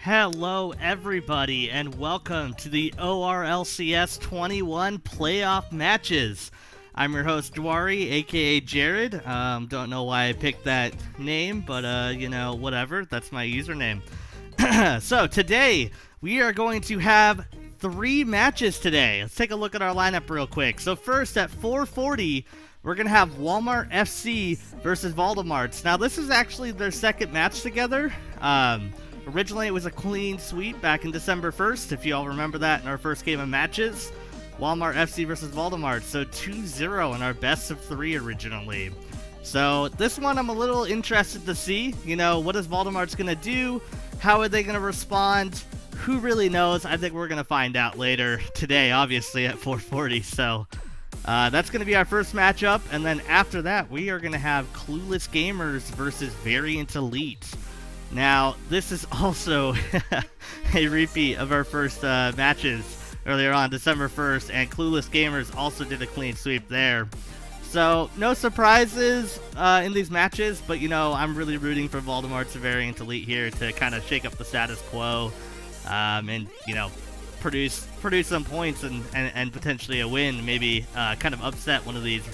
Hello everybody and welcome to the ORLCS 21 playoff matches. I'm your host Dwari, aka Jared. Don't know why I picked that name, but you know, whatever, that's my username. So today we are going to have 3 matches today. Let's take a look at our lineup real quick. So first at 4:40, we're going to have Walmart FC versus Valdemarts. Now this is actually their second match together. Originally, it was a clean sweep back in December 1st, if you all remember that in our first game of matches. Walmart FC versus Valdemar, so 2-0 in our best of 3 originally. So this one I'm a little interested to see. You know, what is Valdemar's going to do? How are they going to respond? Who really knows? I think we're going to find out later today, obviously, at 4:40. So that's going to be our first matchup. And then after that, we are going to have Clueless Gamers versus Variant Elite. Now, this is also a repeat of our first matches earlier on, December 1st, and Clueless Gamers also did a clean sweep there. So, no surprises in these matches, but, you know, I'm really rooting for Valdemar's Variant Elite here to kind of shake up the status quo and, you know, produce some points and potentially a win, maybe kind of upset one of these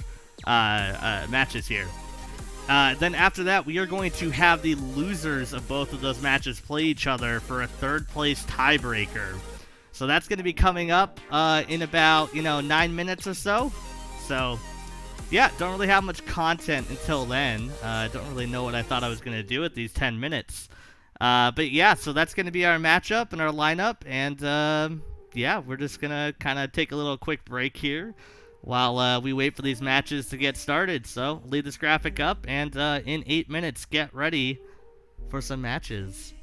matches here. Then after that, we are going to have the losers of both of those matches play each other for a third place tiebreaker. So that's going to be coming up in about, 9 minutes or so. So, yeah, don't really have much content until then. Don't really know what I thought I was going to do with these 10 minutes. But yeah, so that's going to be our matchup and our lineup. And yeah, we're just going to kind of take a little quick break here while we wait for these matches to get started. So, leave this graphic up, and in 8 minutes, get ready for some matches.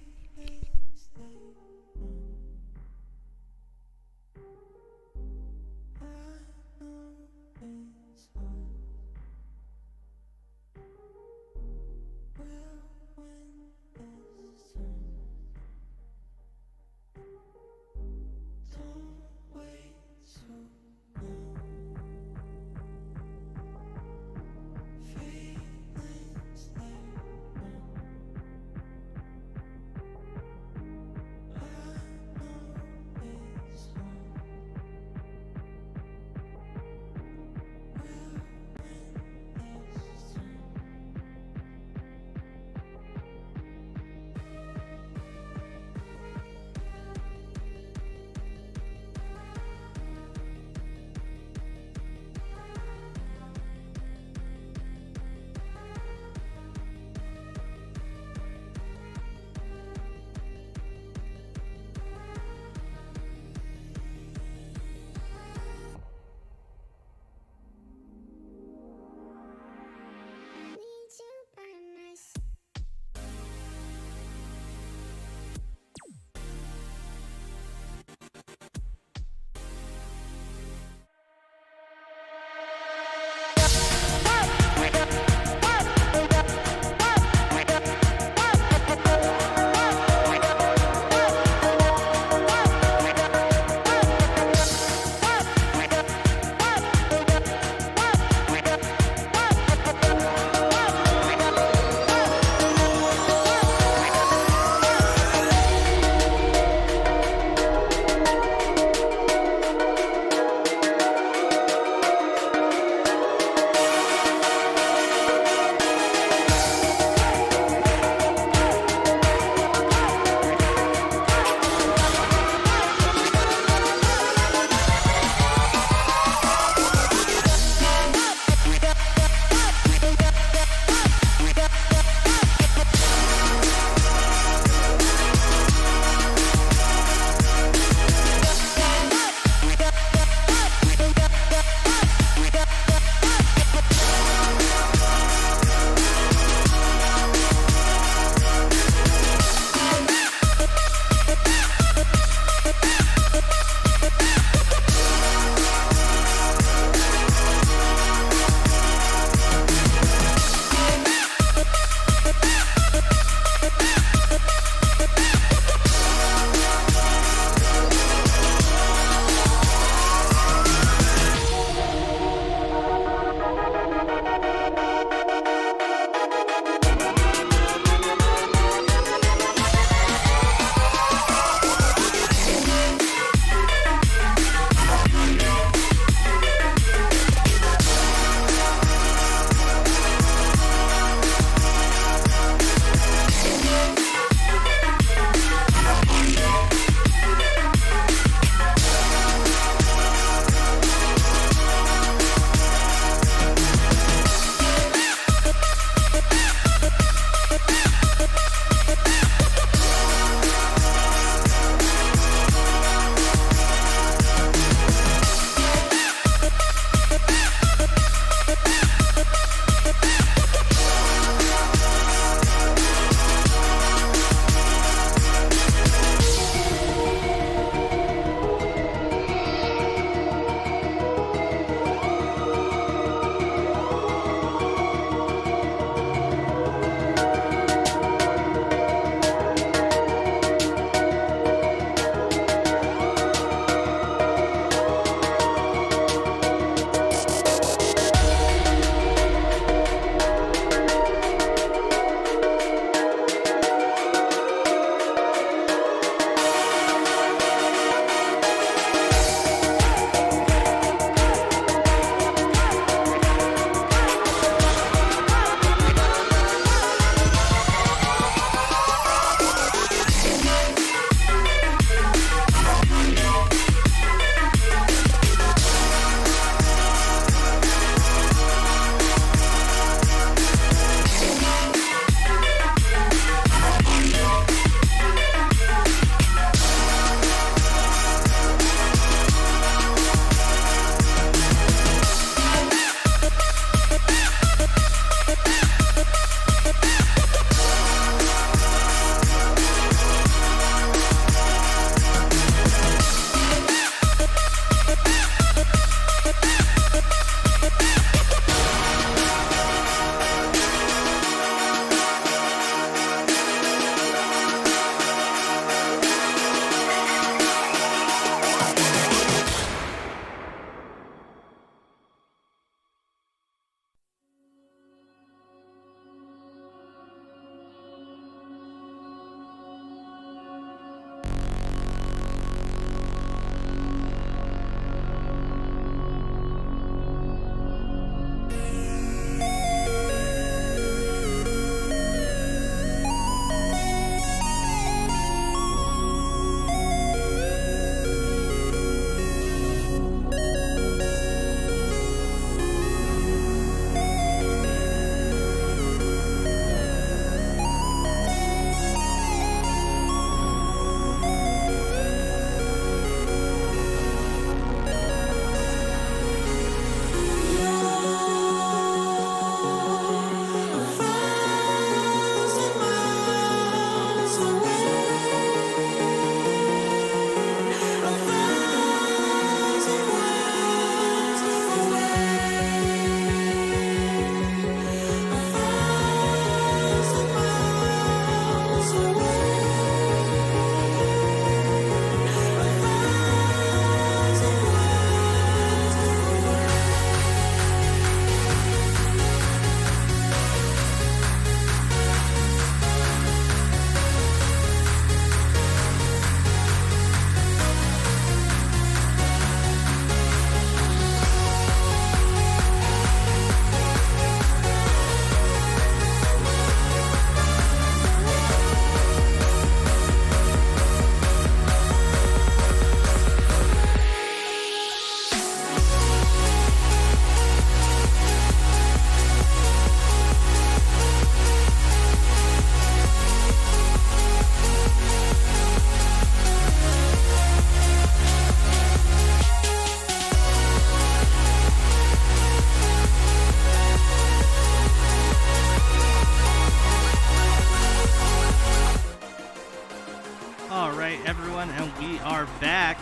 Alright everyone, and we are back,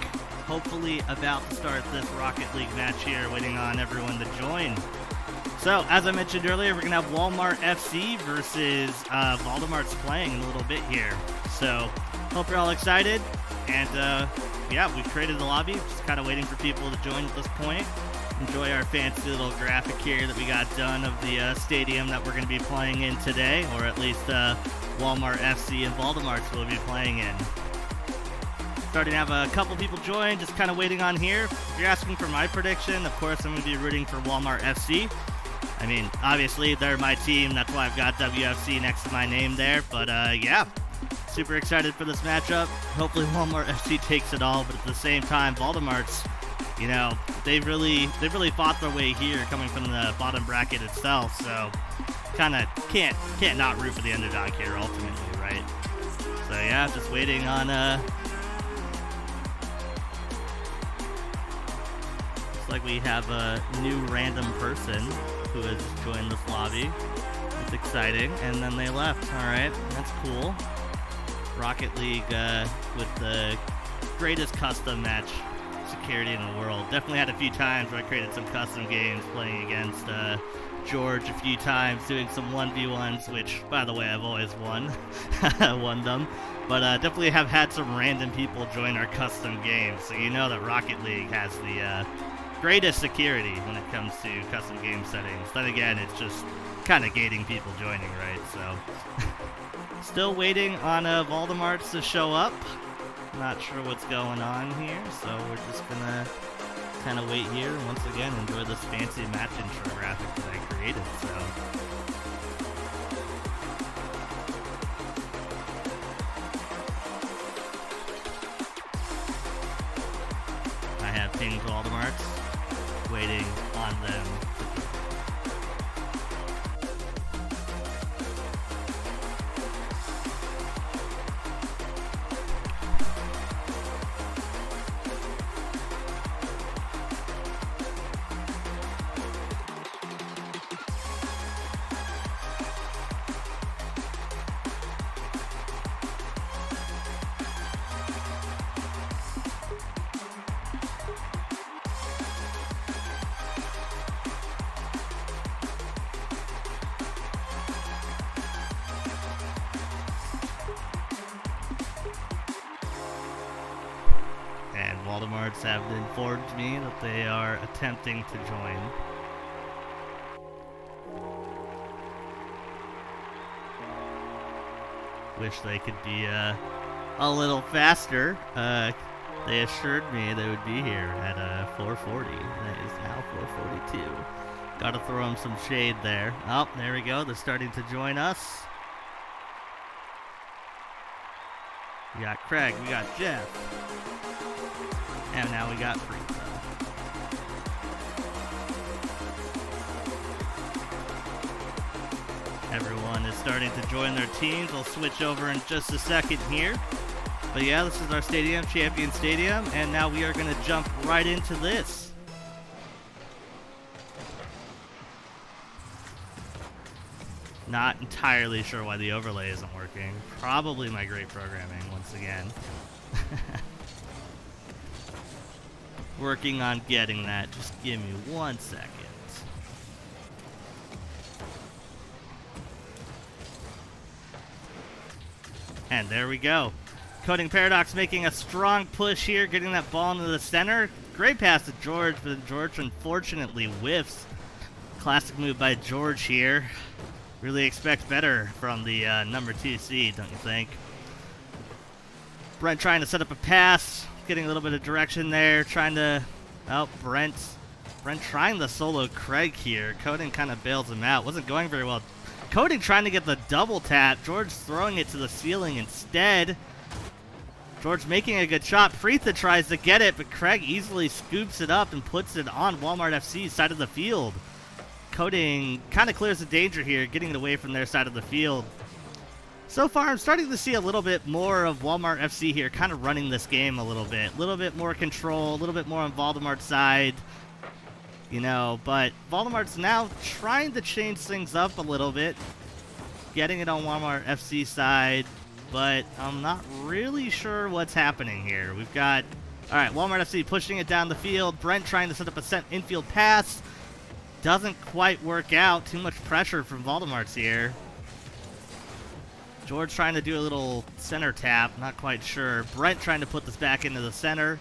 hopefully about to start this Rocket League match here, waiting on everyone to join. So, as I mentioned earlier, we're going to have Walmart FC versus Valdemart's playing in a little bit here. So, hope you're all excited, and yeah, we've created the lobby, just kind of waiting for people to join at this point. Enjoy our fancy little graphic here that we got done of the stadium that we're going to be playing in today, or at least Walmart FC and Valdemart's will be playing in. Starting to have a couple people join, just kind of waiting on here. If you're asking for my prediction, of course I'm going to be rooting for Walmart FC. I mean, obviously they're my team, that's why I've got WFC next to my name there, but yeah, super excited for this matchup. Hopefully Walmart FC takes it all, but at the same time, Valdemart's, you know, they've really fought their way here, coming from the bottom bracket itself. So, kind of can't not root for the underdog here ultimately, right? So yeah, just waiting on. Looks like we have a new random person who has joined this lobby. It's exciting, and then they left. All right, that's cool. Rocket League with the greatest custom match security in the world. Definitely had a few times where I created some custom games playing against George a few times, doing some 1v1s, which, by the way, I've always won. Won them. But definitely have had some random people join our custom games, so you know that Rocket League has the greatest security when it comes to custom game settings. Then again, it's just kind of gating people joining, right? So, still waiting on Valdemart's to show up. Not sure what's going on here, so we're just gonna kind of wait here and once again enjoy this fancy match intro graphic that I created. So I have pinged Valdemart's, waiting on them to join. Valdemart's have informed me that they are attempting to join. Wish they could be a little faster. They assured me they would be here at 4:40. That is now 4:42. Gotta throw them some shade there. Oh, there we go. They're starting to join us. We got Craig. We got Jeff. And now we got Frieza. Everyone is starting to join their teams. We'll switch over in just a second here. But yeah, this is our stadium, Champion Stadium, and now we are going to jump right into this. Not entirely sure why the overlay isn't working. Probably my great programming once again. Working on getting that. Just give me 1 second. And there we go. Coding Paradox making a strong push here, getting that ball into the center. Great pass to George, but George unfortunately whiffs. Classic move by George here. Really expect better from the number 2 seed, don't you think? Brent trying to set up a pass. Getting a little bit of direction there, trying to... Oh, Brent trying to solo Craig here. Coding kind of bails him out. Wasn't going very well. Coding trying to get the double tap. George throwing it to the ceiling instead. George making a good shot. Freetha tries to get it, but Craig easily scoops it up and puts it on Walmart FC's side of the field. Coding kind of clears the danger here, getting it away from their side of the field. So far, I'm starting to see a little bit more of Walmart FC here, kind of running this game a little bit more control, a little bit more on Valdemart's side, you know, but Valdemart's now trying to change things up a little bit, getting it on Walmart FC's side, but I'm not really sure what's happening here. We've got, all right, Walmart FC pushing it down the field. Brent trying to set up a infield pass. Doesn't quite work out. Too much pressure from Valdemar's here. George trying to do a little center tap. Not quite sure. Brent trying to put this back into the center.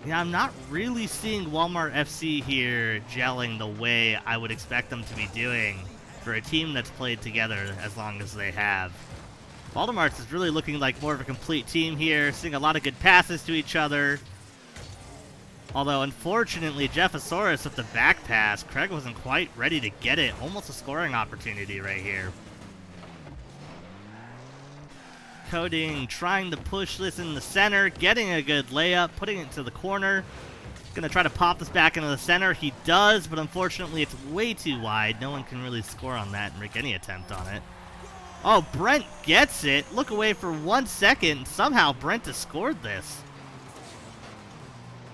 Yeah, I'm not really seeing Walmart FC here gelling the way I would expect them to be doing for a team that's played together as long as they have. Valdemar's is really looking like more of a complete team here, seeing a lot of good passes to each other. Although, unfortunately, Jeffosaurus with the back pass, Craig wasn't quite ready to get it. Almost a scoring opportunity right here. Coding trying to push this in the center, getting a good layup, putting it to the corner. Gonna try to pop this back into the center. He does, but unfortunately it's way too wide. No one can really score on that and make any attempt on it. Oh, Brent gets it. Look away for 1 second. Somehow Brent has scored this.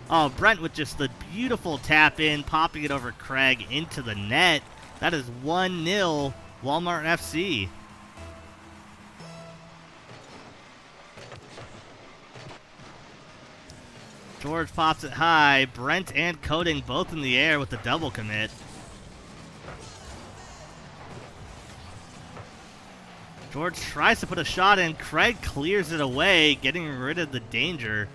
Oh, Brent with just the beautiful tap in, popping it over Craig into the net. That is 1-0 Walmart FC. George pops it high. Brent and Coding both in the air with the double commit. George tries to put a shot in. Craig clears it away, getting rid of the danger.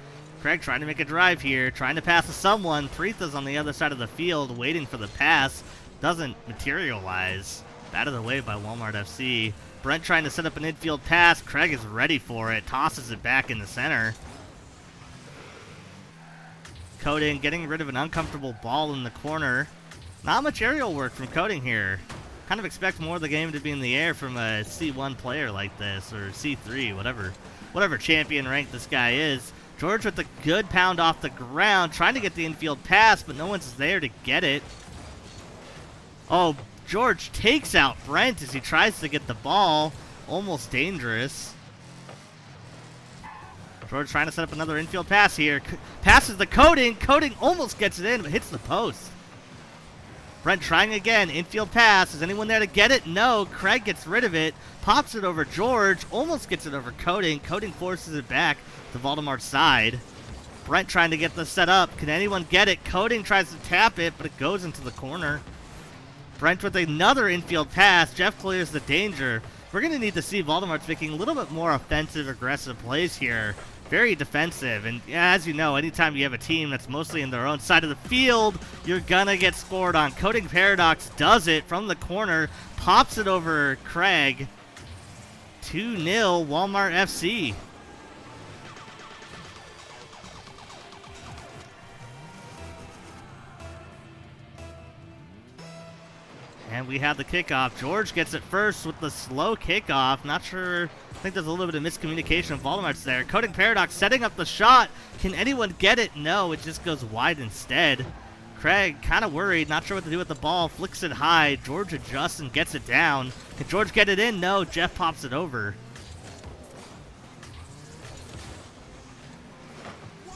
Craig trying to make a drive here, trying to pass to someone. Preetha's on the other side of the field, waiting for the pass. Doesn't materialize. Batted away by Walmart FC. Brent trying to set up an infield pass. Craig is ready for it. Tosses it back in the center. Coding getting rid of an uncomfortable ball in the corner. Not much aerial work from Coding here. Kind of expect more of the game to be in the air from a C1 player like this, or C3, whatever champion rank this guy is. George with a good pound off the ground, trying to get the infield pass, but no one's there to get it. Oh, George takes out Brent as he tries to get the ball. Almost dangerous. George trying to set up another infield pass here. Passes the Coding. Coding almost gets it in, but hits the post. Brent trying again. Infield pass. Is anyone there to get it? No. Craig gets rid of it. Pops it over George. Almost gets it over Coding. Coding forces it back to Valdemar's side. Brent trying to get this set up. Can anyone get it? Coding tries to tap it, but it goes into the corner. Brent with another infield pass. Jeff clears the danger. We're going to need to see Valdemar's making a little bit more offensive, aggressive plays here. Very defensive, and as you know, anytime you have a team that's mostly in their own side of the field, you're gonna get scored on. Coding Paradox does it from the corner, pops it over Craig. 2-0 Walmart FC. And we have the kickoff. George gets it first with the slow kickoff. Not sure. I think there's a little bit of miscommunication of Valdemar's there. Coding Paradox setting up the shot. Can anyone get it? No, it just goes wide instead. Craig kind of worried, not sure what to do with the ball. Flicks it high. George adjusts and gets it down. Can George get it in? No, Jeff pops it over.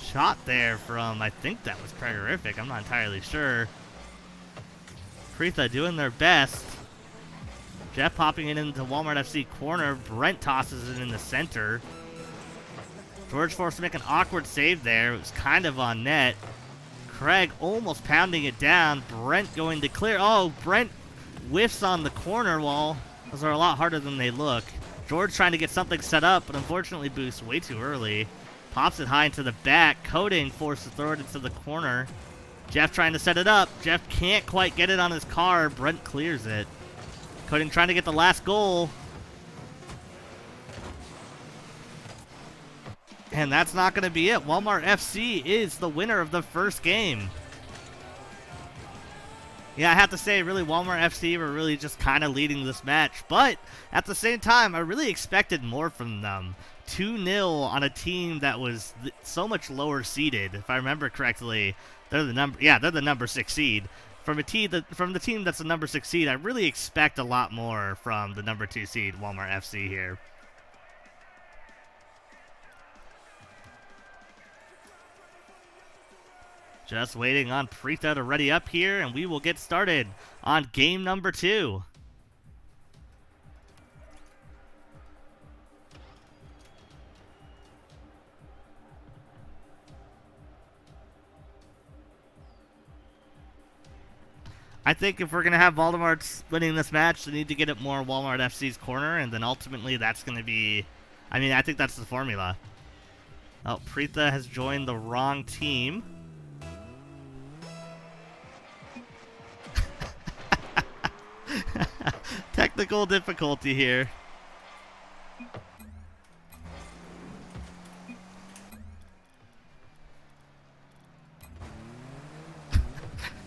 Shot there from, I think that was Craigerific. I'm not entirely sure. Preetha doing their best. Jeff popping it into Walmart FC corner. Brent tosses it in the center. George forced to make an awkward save there. It was kind of on net. Craig almost pounding it down. Brent going to clear. Oh, Brent whiffs on the corner wall. Those are a lot harder than they look. George trying to get something set up, but unfortunately boosts way too early. Pops it high into the back. Coding forced to throw it into the corner. Jeff trying to set it up. Jeff can't quite get it on his car. Brent clears it. Coding trying to get the last goal. And that's not going to be it. Walmart FC is the winner of the first game. Yeah, I have to say, really, Walmart FC were really just kind of leading this match. But at the same time, I really expected more from them. 2-0 on a team that was so much lower seeded, if I remember correctly. They're the number 6 seed. From the team that's the number 6 seed, I really expect a lot more from the number 2 seed, Walmart FC here. Just waiting on Preetha to ready up here, and we will get started on game number 2. I think if we're going to have Voldemort winning this match, we need to get it more Walmart FC's corner, and then ultimately that's going to be... I mean, I think that's the formula. Oh, Preetha has joined the wrong team. Technical difficulty here.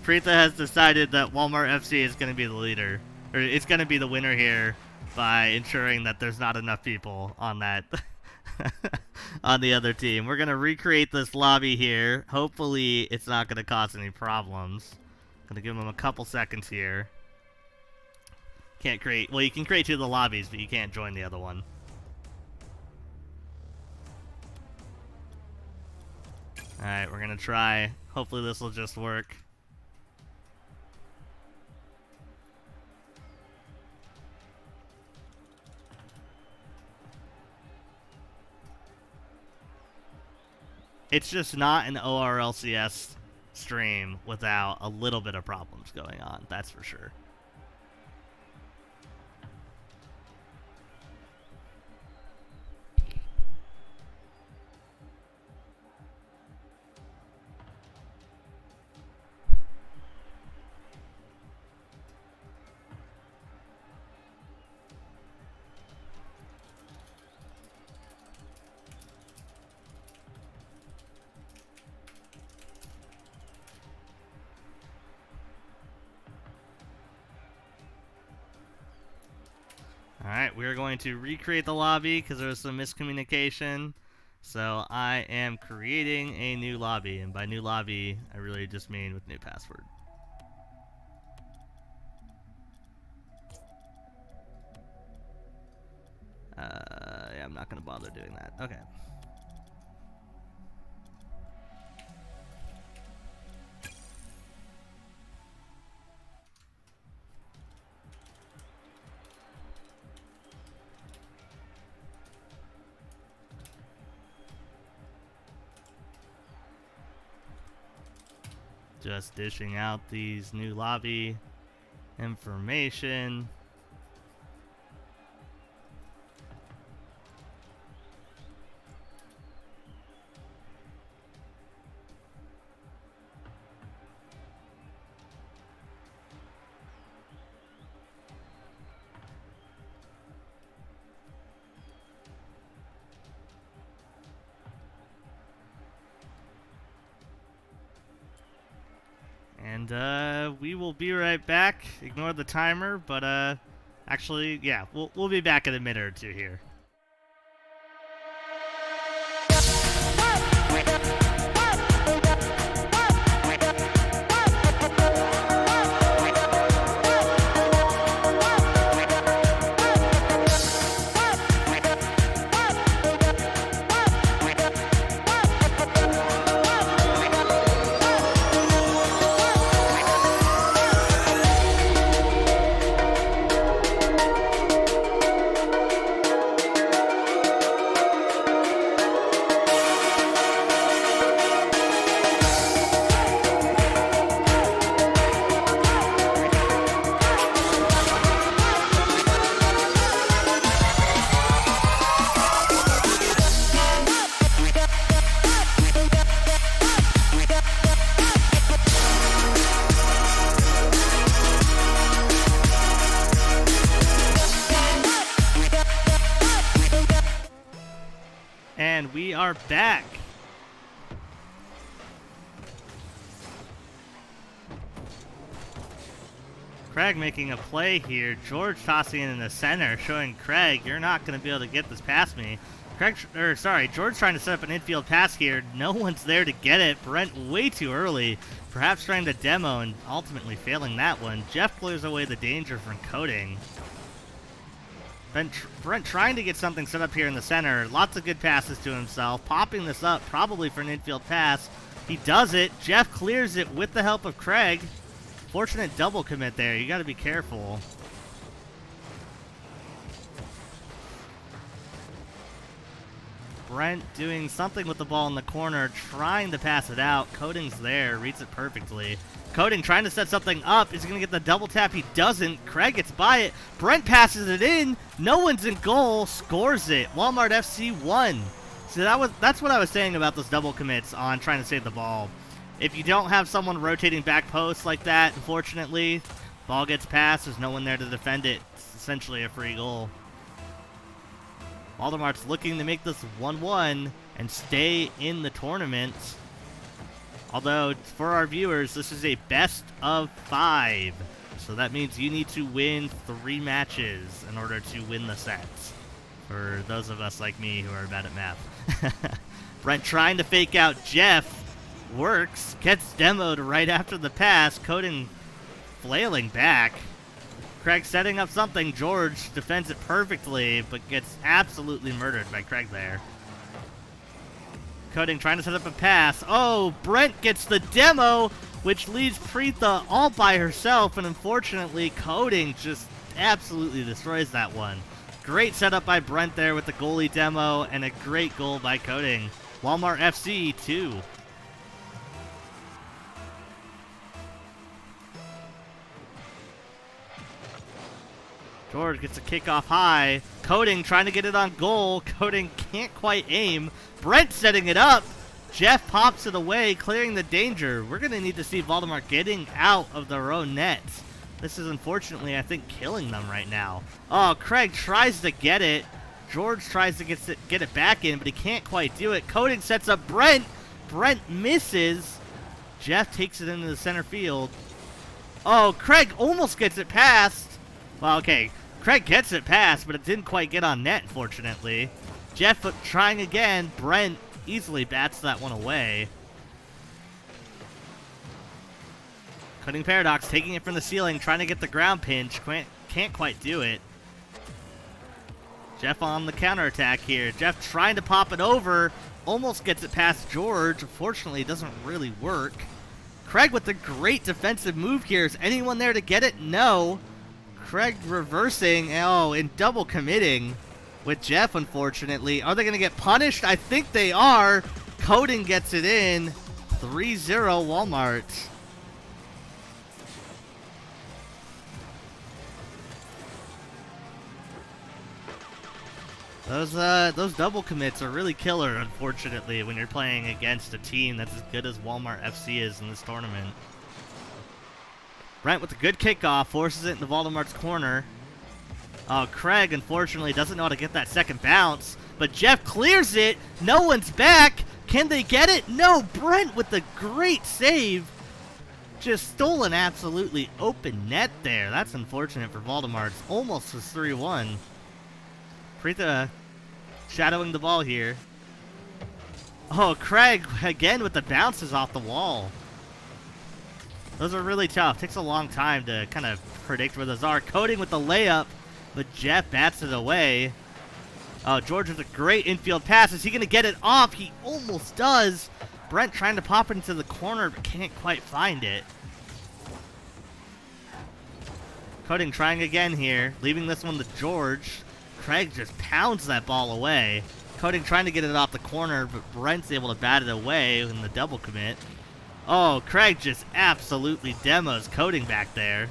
Preetha has decided that Walmart FC is going to be the leader, or it's going to be the winner here by ensuring that there's not enough people on that on the other team. We're going to recreate this lobby here. Hopefully it's not going to cause any problems. Going to give them a couple seconds here. Can't create, well, you can create 2 of the lobbies, but you can't join the other one. Alright, we're going to try. Hopefully this will just work. It's just not an ORLCS stream without a little bit of problems going on, that's for sure. Alright, we're going to recreate the lobby because there was some miscommunication. So I am creating a new lobby, and by new lobby, I really just mean with new password. Yeah, I'm not going to bother doing that. Okay. Just dishing out these new lobby information. And we will be right back. Ignore the timer, but actually, yeah, we'll be back in a minute or two here. And we are back. Craig making a play here. George tossing it in the center, showing Craig, you're not going to be able to get this past me. George trying to set up an infield pass here. No one's there to get it. Brent way too early. Perhaps trying to demo and ultimately failing that one. Jeff clears away the danger from coding. Brent trying to get something set up here in the center. Lots of good passes to himself. Popping this up probably for an infield pass. He does it. Jeff clears it with the help of Craig. Fortunate double commit there. You got to be careful. Brent doing something with the ball in the corner, trying to pass it out. Coding's there. Reads it perfectly. Coding trying to set something up. Is he going to get the double tap? He doesn't. Craig gets by it. Brent passes it in. No one's in goal. Scores it. Walmart FC won. So that's what I was saying about those double commits on trying to save the ball. If you don't have someone rotating back post like that, unfortunately, ball gets passed. There's no one there to defend it. It's essentially a free goal. Valdemar's looking to make this 1-1 and stay in the tournament. Although, for our viewers, this is a best of 5. So that means you need to win 3 matches in order to win the sets. For those of us like me who are bad at math. Brent trying to fake out Jeff. Works. Gets demoed right after the pass. Coding flailing back. Craig setting up something. George defends it perfectly, but gets absolutely murdered by Craig there. Coding trying to set up a pass. Oh, Brent gets the demo, which leaves Preetha all by herself, and unfortunately, Coding just absolutely destroys that one. Great setup by Brent there with the goalie demo, and a great goal by Coding. Walmart FC 2. George gets a kickoff high. Coding trying to get it on goal. Coding can't quite aim. Brent setting it up. Jeff pops it away, clearing the danger. We're going to need to see Valdemar getting out of their own nets. This is unfortunately, I think, killing them right now. Oh, Craig tries to get it. George tries to get it back in, but he can't quite do it. Coding sets up Brent. Brent misses. Jeff takes it into the center field. Oh, Craig almost gets it past. Well, okay, Craig gets it past, but it didn't quite get on net, fortunately. Jeff trying again. Brent easily bats that one away. Cutting Paradox, taking it from the ceiling, trying to get the ground pinch. Can't quite do it. Jeff on the counterattack here. Jeff trying to pop it over. Almost gets it past George. Unfortunately, it doesn't really work. Craig with the great defensive move here. Is anyone there to get it? No. Craig reversing, and double committing with Jeff, unfortunately. Are they going to get punished? I think they are. Coding gets it in. 3-0 Walmart. Those double commits are really killer, unfortunately, when you're playing against a team that's as good as Walmart FC is in this tournament. Brent with a good kickoff, forces it into Valdemar's corner. Oh, Craig, unfortunately, doesn't know how to get that second bounce. But Jeff clears it. No one's back. Can they get it? No, Brent with the great save. Just stole an absolutely open net there. That's unfortunate for Valdemar. It's almost was 3-1. Preetha shadowing the ball here. Oh, Craig, again with the bounces off the wall. Those are really tough. Takes a long time to kind of predict where those are. Coding with the layup, but Jeff bats it away. Oh, George with a great infield pass. Is he going to get it off? He almost does. Brent trying to pop it into the corner, but can't quite find it. Coding trying again here, leaving this one to George. Craig just pounds that ball away. Coding trying to get it off the corner, but Brent's able to bat it away in the double commit. Oh, Craig just absolutely demos Coding back there.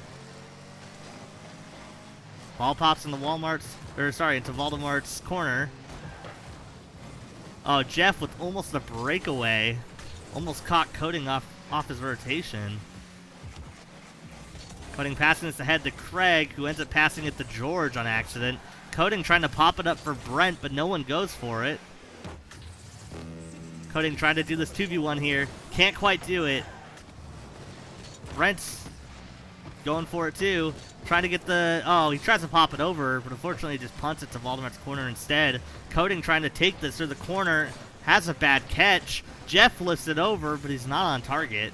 Ball pops into into Valdemar's corner. Oh, Jeff with almost a breakaway. Almost caught Coding off his rotation. Coding passing this ahead to Craig, who ends up passing it to George on accident. Coding trying to pop it up for Brent, but no one goes for it. Coding trying to do this 2v1 here. Can't quite do it. Brent's going for it too. Trying to get the... Oh, he tries to pop it over, but unfortunately just punts it to Valdemar's corner instead. Coding trying to take this through the corner. Has a bad catch. Jeff lifts it over, but he's not on target.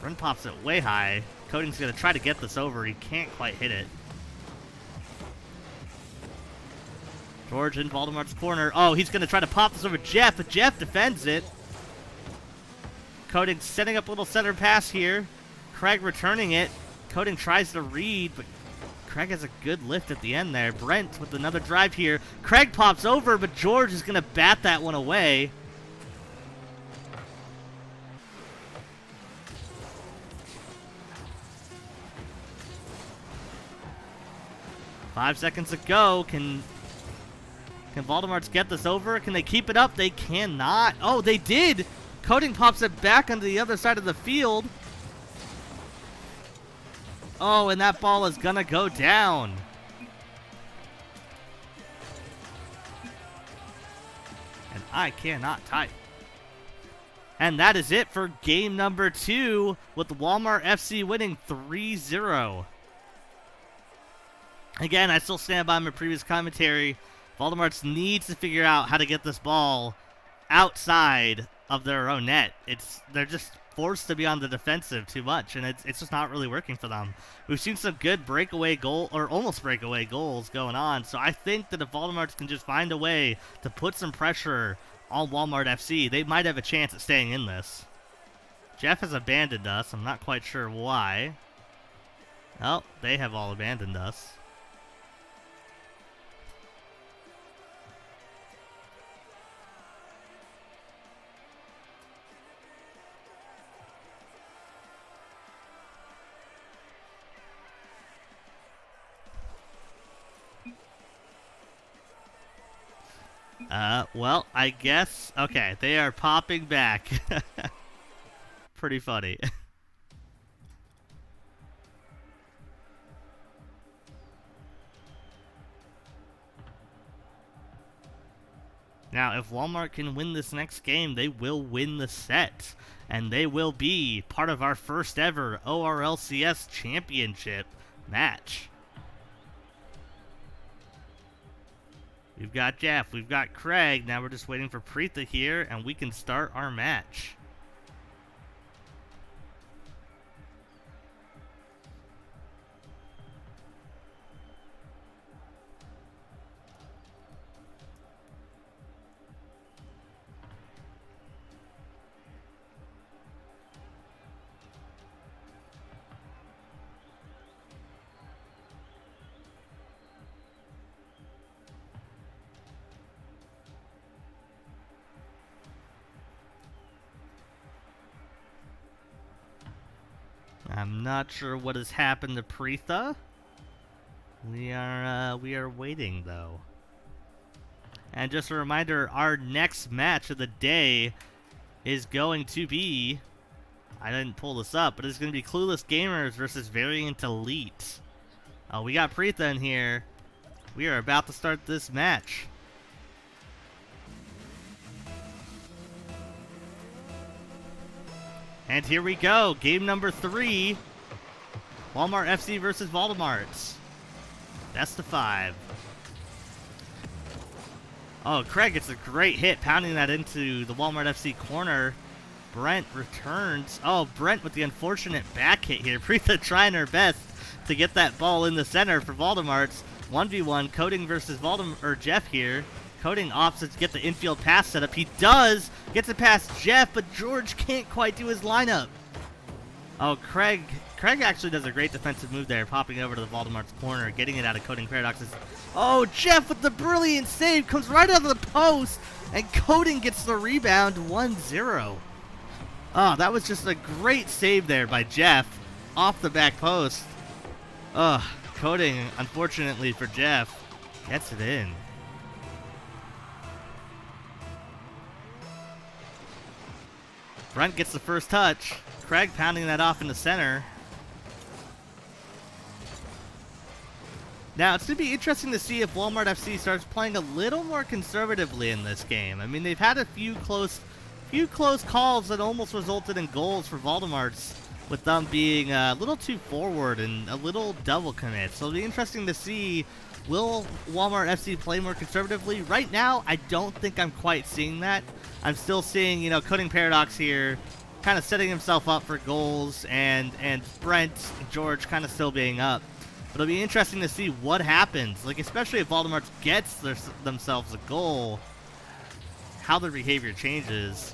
Brent pops it way high. Coding's going to try to get this over. He can't quite hit it. George in Valdemar's corner. Oh, he's going to try to pop this over Jeff, but Jeff defends it. Coding setting up a little center pass here. Craig returning it. Coding tries to read, but Craig has a good lift at the end there. Brent with another drive here. Craig pops over, but George is going to bat that one away. 5 seconds to go. Can Voldemorts get this over? Can they keep it up? They cannot. Oh, they did! Coding pops it back onto the other side of the field. Oh, and that ball is gonna go down. And I cannot type. And that is it for game number 2, with Walmart FC winning 3-0. Again, I still stand by my previous commentary. Voldemorts needs to figure out how to get this ball outside of their own net. They're just forced to be on the defensive too much, and it's just not really working for them. We've seen some good breakaway goal, or almost breakaway goals going on, so I think that if Voldemorts can just find a way to put some pressure on Walmart FC, they might have a chance at staying in this. Jeff has abandoned us. I'm not quite sure why. Oh, they have all abandoned us. Well, I guess, okay, they are popping back. Pretty funny. Now, if Walmart can win this next game, they will win the set. And they will be part of our first ever ORLCS Championship match. We've got Jeff, we've got Craig, now we're just waiting for Preetha here, and we can start our match. I'm not sure what has happened to Preetha. We are waiting though. And just a reminder, our next match of the day is going to be, I didn't pull this up, but it's going to be Clueless Gamers versus Variant Elite. We got Preetha in here. We are about to start this match. And here we go, game number 3. Walmart FC versus Voldemorts. Best of 5. Oh, Craig gets a great hit, pounding that into the Walmart FC corner. Brent returns. Oh, Brent with the unfortunate back hit here. Preetha trying her best to get that ball in the center for Voldemorts. 1v1, Coding versus Jeff here. Coding opts to get the infield pass set up. He does! Gets it past Jeff, but George can't quite do his lineup. Oh, Craig actually does a great defensive move there, popping over to the Voldemort's corner, getting it out of Coding Paradox's. Oh, Jeff with the brilliant save, comes right out of the post, and Coding gets the rebound, 1-0. Oh, that was just a great save there by Jeff, off the back post. Coding, unfortunately for Jeff, gets it in. Brent gets the first touch. Craig pounding that off in the center. Now, it's going to be interesting to see if Walmart FC starts playing a little more conservatively in this game. I mean, they've had a few close calls that almost resulted in goals for Voldemorts, with them being a little too forward and a little double commit. So it'll be interesting to see, will Walmart FC play more conservatively? Right now, I don't think I'm quite seeing that. I'm still seeing, you know, Coding Paradox here kind of setting himself up for goals, and Brent and George kind of still being up. But it'll be interesting to see what happens, like especially if Voldemort gets themselves a goal, how their behavior changes.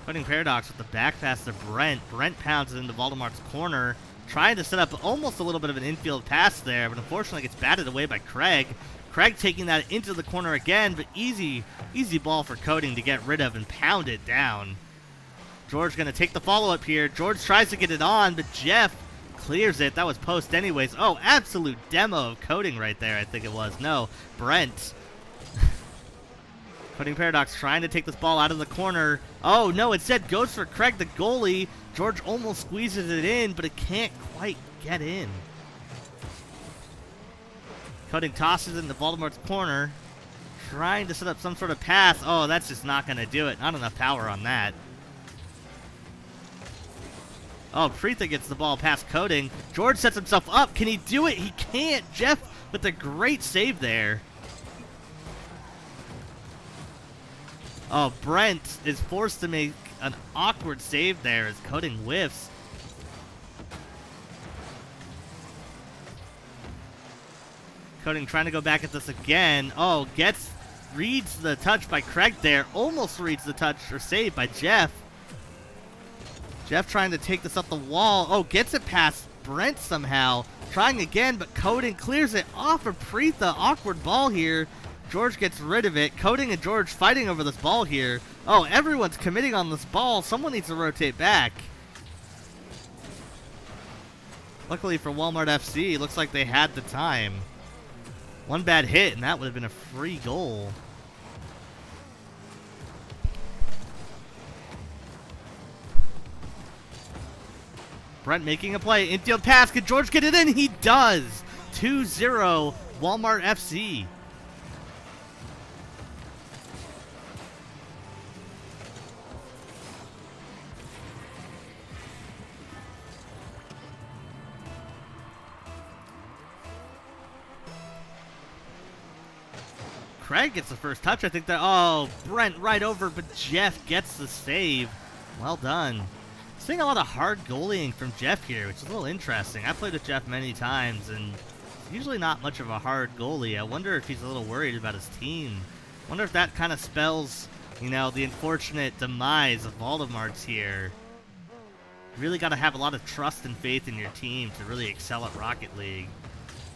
Coding Paradox with the back pass to Brent. Brent pounds it into Voldemort's corner, trying to set up almost a little bit of an infield pass there, but unfortunately gets batted away by Craig. Craig taking that into the corner again, but easy ball for Coding to get rid of and pound it down. George going to take the follow-up here. George tries to get it on, but Jeff clears it. That was post anyways. Oh, absolute demo of Coding right there, I think it was. No, Brent. Coding Paradox trying to take this ball out of the corner. Oh, no, instead goes for Craig, the goalie. George almost squeezes it in, but it can't quite get in. Coding tosses it into Voldemort's corner. Trying to set up some sort of pass. Oh, that's just not going to do it. Not enough power on that. Oh, Preetha gets the ball past Coding. George sets himself up. Can he do it? He can't. Jeff with a great save there. Oh, Brent is forced to make an awkward save there as Coding whiffs. Coding trying to go back at this again. Oh, reads the touch by Craig there. Almost reads the touch or save by Jeff. Jeff trying to take this up the wall. Oh, gets it past Brent somehow. Trying again, but Coding clears it off of Preetha. Awkward ball here. George gets rid of it. Coding and George fighting over this ball here. Oh, everyone's committing on this ball. Someone needs to rotate back. Luckily for Walmart FC, looks like they had the time. One bad hit, and that would have been a free goal. Brent making a play. Infield pass. Can George get it in? He does. 2-0 Walmart FC. Craig gets the first touch. I think that, oh, Brent right over, but Jeff gets the save. Well done. Seeing a lot of hard goalieing from Jeff here, which is a little interesting. I played with Jeff many times, and usually not much of a hard goalie. I wonder if he's a little worried about his team. I wonder if that kind of spells, you know, the unfortunate demise of Voldemort's here. You really got to have a lot of trust and faith in your team to really excel at Rocket League.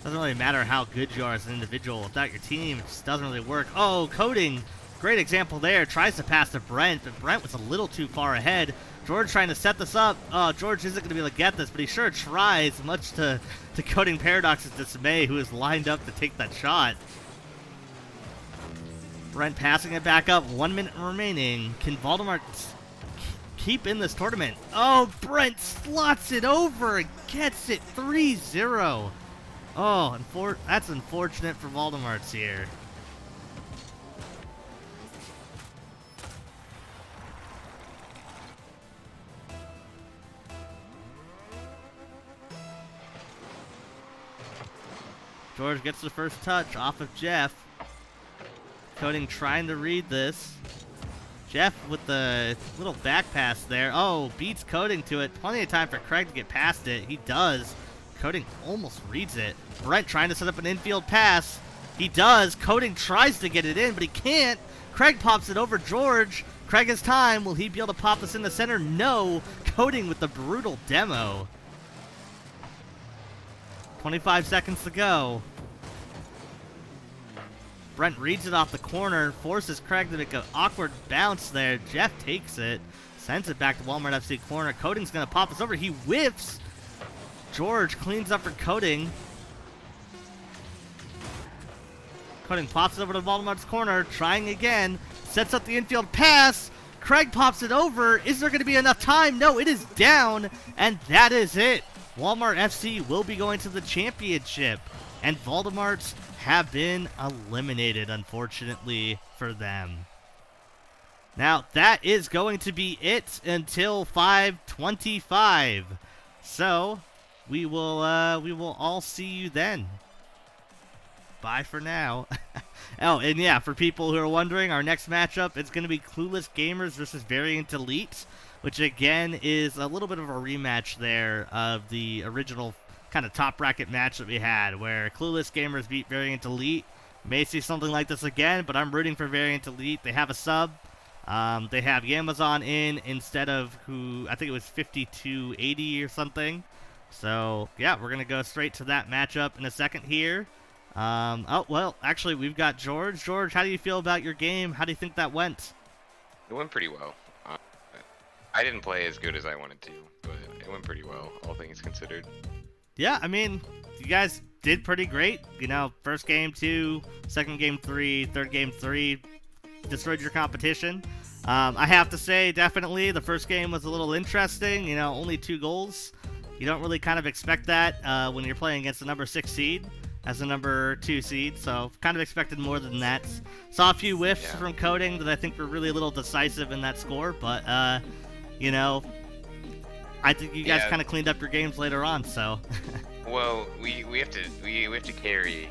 Doesn't really matter how good you are as an individual. Without your team, it just doesn't really work. Oh, Coding. Great example there. Tries to pass to Brent, but Brent was a little too far ahead. George trying to set this up. Oh, George isn't going to be able to get this, but he sure tries, much to Coding Paradox's dismay, who is lined up to take that shot. Brent passing it back up. 1 minute remaining. Can Voldemort keep in this tournament? Oh, Brent slots it over and gets it 3-0. Oh, that's unfortunate for Voldemort's here. George gets the first touch off of Jeff. Coding trying to read this. Jeff with the little back pass there. Oh, beats Coding to it. Plenty of time for Craig to get past it. He does. Coding almost reads it. Brent trying to set up an infield pass. He does. Coding tries to get it in, but he can't. Craig pops it over George. Craig has time. Will he be able to pop this in the center? No. Coding with the brutal demo. 25 seconds to go. Brent reads it off the corner. Forces Craig to make an awkward bounce there. Jeff takes it. Sends it back to Walmart FC corner. Coding's going to pop this over. He whiffs. George cleans up for Coding. Coding pops it over to Voldemort's corner. Trying again. Sets up the infield pass. Craig pops it over. Is there going to be enough time? No, it is down. And that is it. Walmart FC will be going to the championship. And Voldemorts have been eliminated, unfortunately for them. Now, that is going to be it until 5:25. So, we will all see you then. Bye for now. Oh, and yeah, for people who are wondering, our next matchup is going to be Clueless Gamers versus Variant Elite, which again is a little bit of a rematch there of the original kind of top bracket match that we had, where Clueless Gamers beat Variant Elite. May see something like this again, but I'm rooting for Variant Elite. They have a sub. They have Amazon in instead of who, I think it was 5280 or something. So, yeah, we're going to go straight to that matchup in a second here. Oh, well, actually, we've got George. George, how do you feel about your game? How do you think that went? It went pretty well. I didn't play as good as I wanted to, but it went pretty well, all things considered. Yeah, I mean, you guys did pretty great. You know, first game 2, second game 3, third game 3, destroyed your competition. I have to say, definitely, the first game was a little interesting. You know, only 2 goals. You don't really kind of expect that when you're playing against the number 6 seed as a number 2 seed, so kind of expected more than that. Saw a few whiffs from coding that I think were really a little decisive in that score, but, you know, I think you guys kind of cleaned up your games later on, so. Well, we have to carry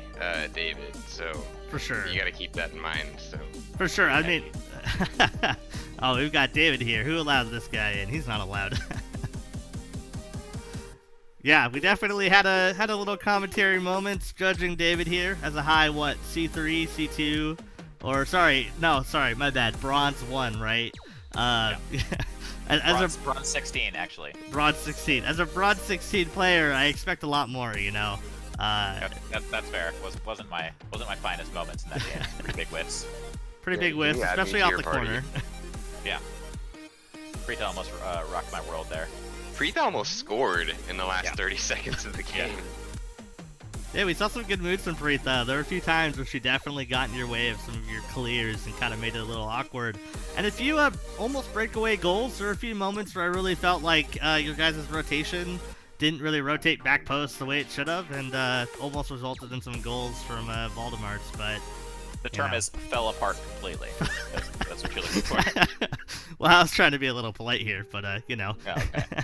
David, so for sure you got to keep that in mind. So for sure, I mean, oh, we've got David here. Who allows this guy in? He's not allowed. Yeah, we definitely had a little commentary moments judging David here as a high C3, C2, or sorry, my bad, bronze 1, right? Bronze 16, actually. Bronze 16. As a bronze 16 player, I expect a lot more, you know. That's fair. Wasn't my finest moments in that game. Pretty big whiffs. Pretty big whiffs, especially off the corner. Yeah. Preeta almost rocked my world there. Preeta almost scored in the last 30 seconds of the game. Yeah, we saw some good moves from Preeta. There were a few times where she definitely got in your way of some of your clears and kind of made it a little awkward. And a few almost breakaway goals. There were a few moments where I really felt like your guys' rotation didn't really rotate back post the way it should have, and almost resulted in some goals from Valdemar's. But the term is fell apart completely. That's what you're looking for. Well, I was trying to be a little polite here, but you know. Oh, okay.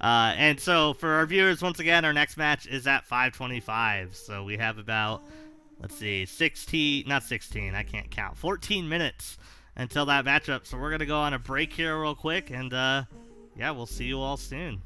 And so for our viewers, once again, our next match is at 5:25. So we have about, let's see, 14 minutes until that matchup. So we're going to go on a break here real quick, and yeah, we'll see you all soon.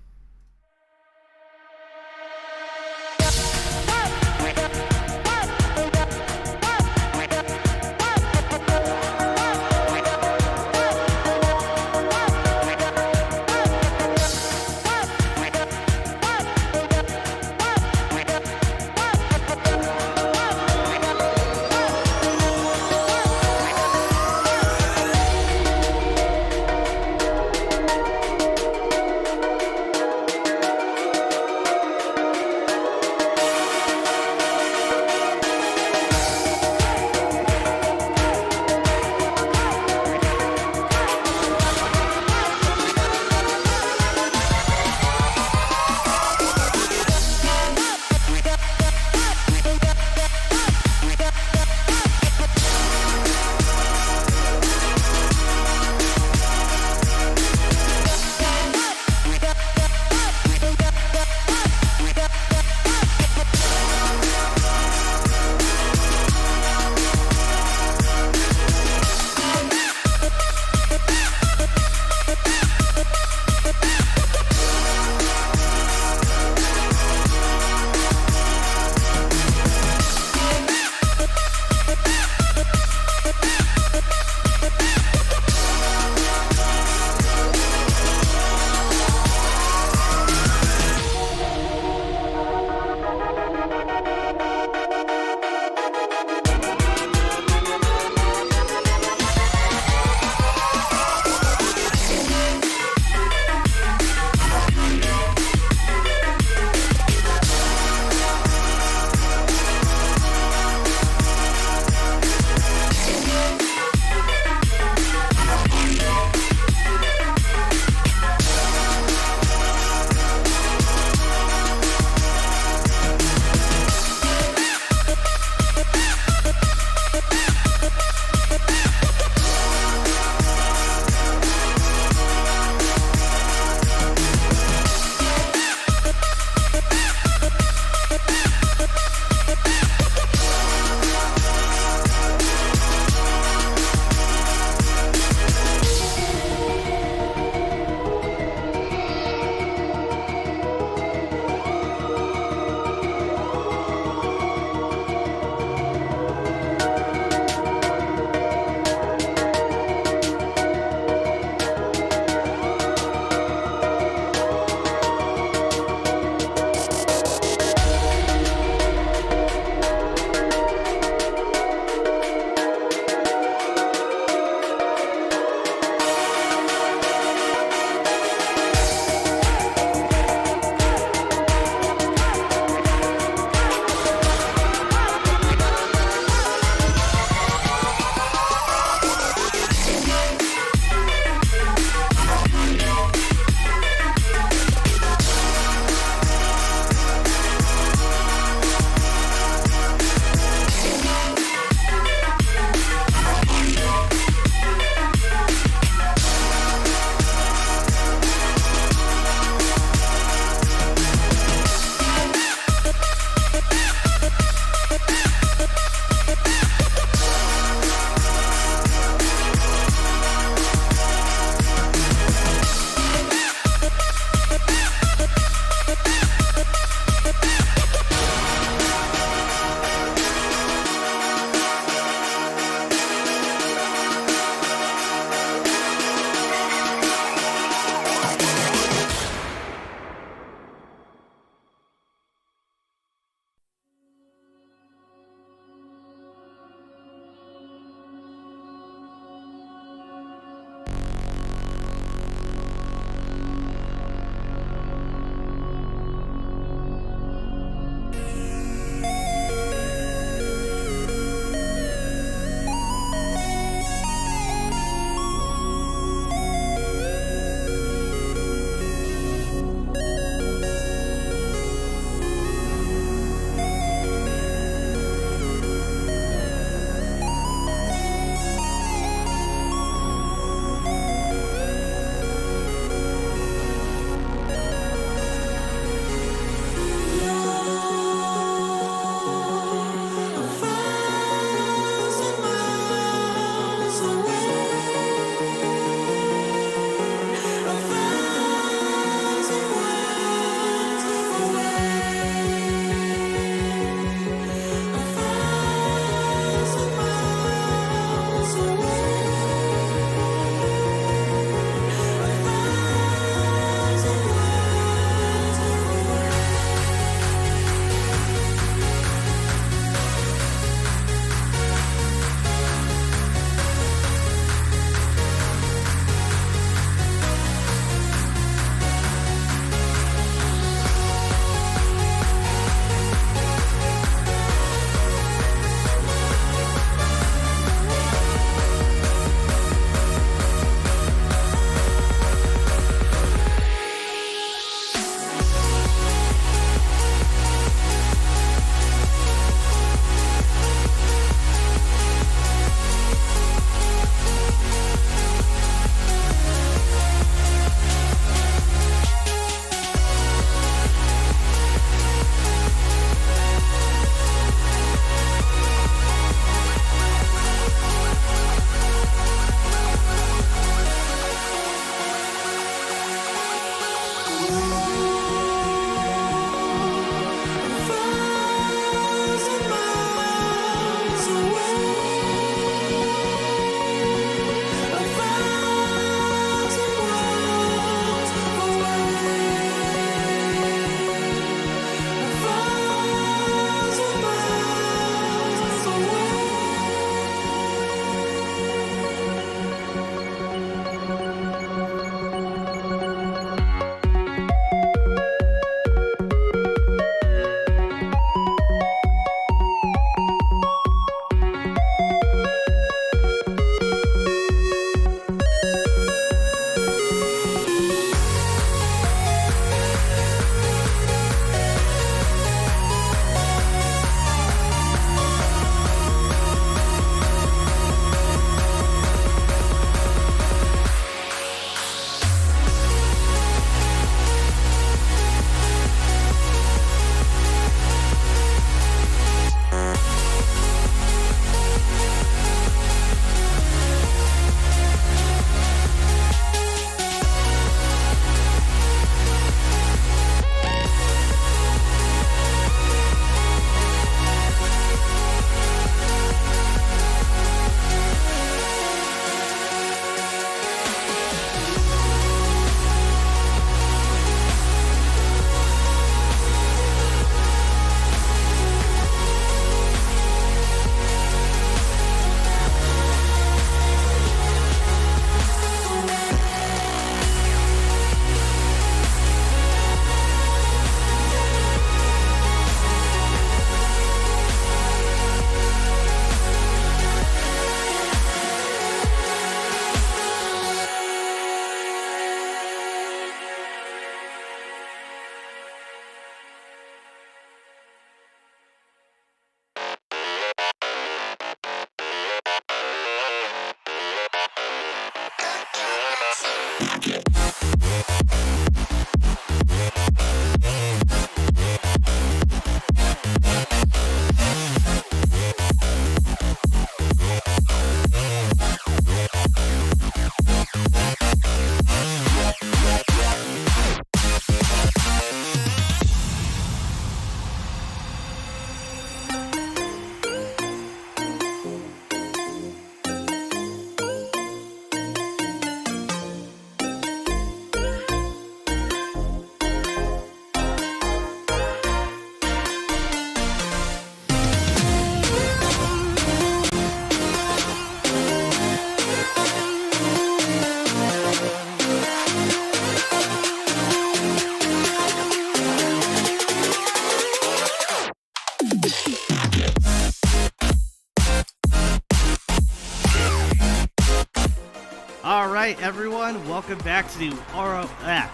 All right, everyone, welcome back to the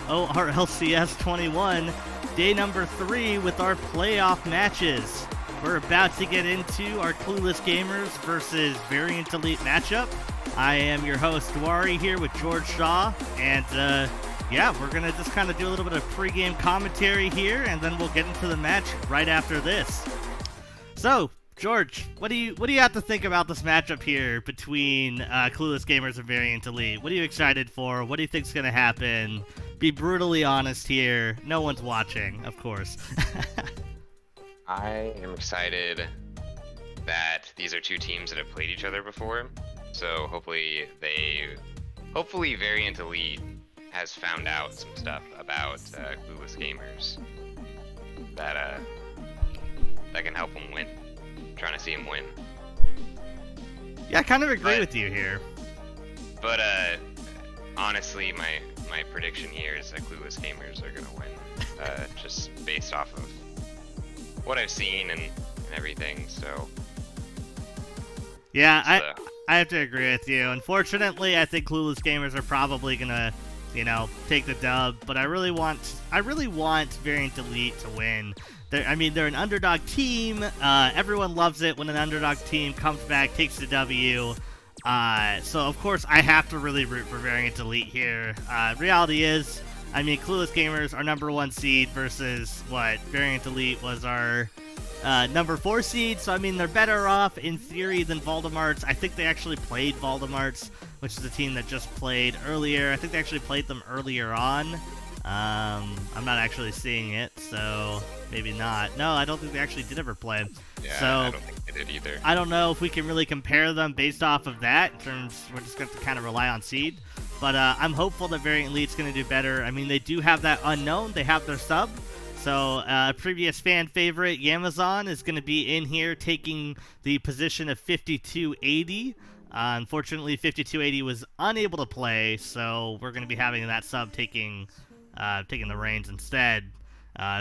ORLCS 21, day number 3 with our playoff matches. We're about to get into our Clueless Gamers versus Variant Elite matchup. I am your host, Dwari, here with George Shaw, and yeah, we're going to just kind of do a little bit of pregame commentary here, and then we'll get into the match right after this. So, George, what do you have to think about this matchup here between Clueless Gamers and Variant Elite? What are you excited for? What do you think's going to happen? Be brutally honest here. No one's watching, of course. I am excited that these are two teams that have played each other before. So hopefully Variant Elite has found out some stuff about Clueless Gamers that can help them win. Trying to see him win. Yeah, I kind of agree with you here. But honestly, my prediction here is that Clueless Gamers are gonna win, just based off of what I've seen and everything. So yeah, I have to agree with you. Unfortunately, I think Clueless Gamers are probably gonna, take the dub. But I really want Variant Elite to win. They're an underdog team. Everyone loves it when an underdog team comes back, takes the W. So, of course, I have to really root for Variant Elite here. Reality is, Clueless Gamers are number 1 seed versus Variant Elite was our number 4 seed. So, they're better off in theory than Voldemarts. I think they actually played Voldemarts, which is a team that just played earlier. I think they actually played them earlier on. I'm not actually seeing it, so maybe not. No, I don't think they actually did ever play. Yeah, so, I don't think they did either. I don't know if we can really compare them based off of that. We're just going to kind of rely on seed. But I'm hopeful that Variant Elite's going to do better. They do have that unknown. They have their sub. So previous fan favorite, Yamazon, is going to be in here taking the position of 5280. Unfortunately, 5280 was unable to play, so we're going to be having that sub taking the reins instead.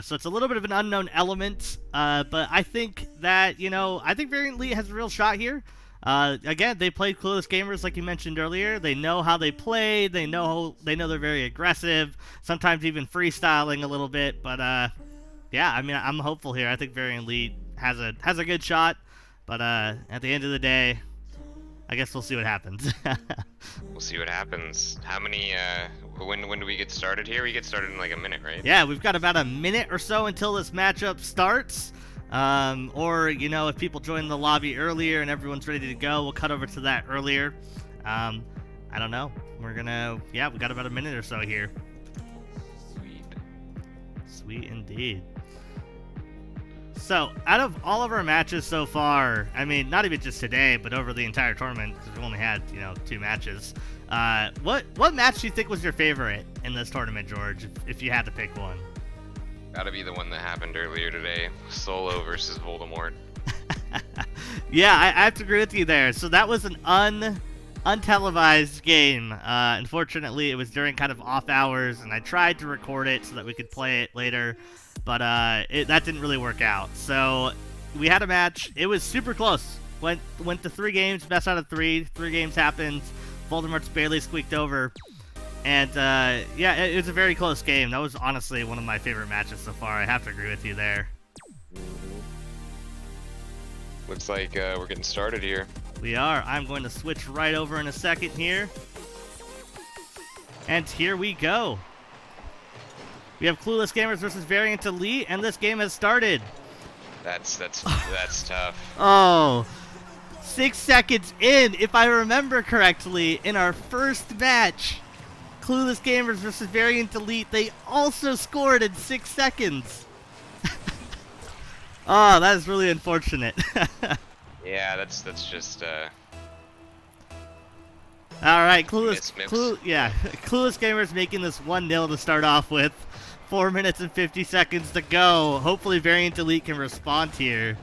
So it's a little bit of an unknown element, but I think that, I think Variant Elite has a real shot here. Again, they played Clueless Gamers like you mentioned earlier. They know how they play. They know they're very aggressive, sometimes even freestyling a little bit. But yeah, I'm hopeful here. I think Variant Elite has a good shot, but at the end of the day, I guess we'll see what happens. We'll see what happens. How many, when do we get started here? We get started in like a minute, right? Yeah, we've got about a minute or so until this matchup starts. Or, if people join the lobby earlier and everyone's ready to go, we'll cut over to that earlier. I don't know. We've got about a minute or so here. Sweet indeed. So, out of all of our matches so far, not even just today, but over the entire tournament, because we've only had, 2 matches. What match do you think was your favorite in this tournament, George, if you had to pick one? Gotta be the one that happened earlier today. Solo versus Voldemort. Yeah, I have to agree with you there. So that was an untelevised game. Unfortunately, it was during kind of off hours, and I tried to record it so that we could play it later. But that didn't really work out. So we had a match. It was super close. Went to 3 games, best out of 3. 3 games happened. Voldemort's barely squeaked over. And yeah, it was a very close game. That was honestly one of my favorite matches so far. I have to agree with you there. Looks like we're getting started here. We are. I'm going to switch right over in a second here. And here we go. We have Clueless Gamers versus Variant Elite, and this game has started. That's tough. Oh, 6 seconds in, if I remember correctly, in our first match, Clueless Gamers versus Variant Elite, they also scored in 6 seconds. Oh, that is really unfortunate. Yeah, that's just all right, Clueless Gamers making this 1-0 to start off with. 4 minutes and 50 seconds to go. Hopefully Variant Elite can respond here.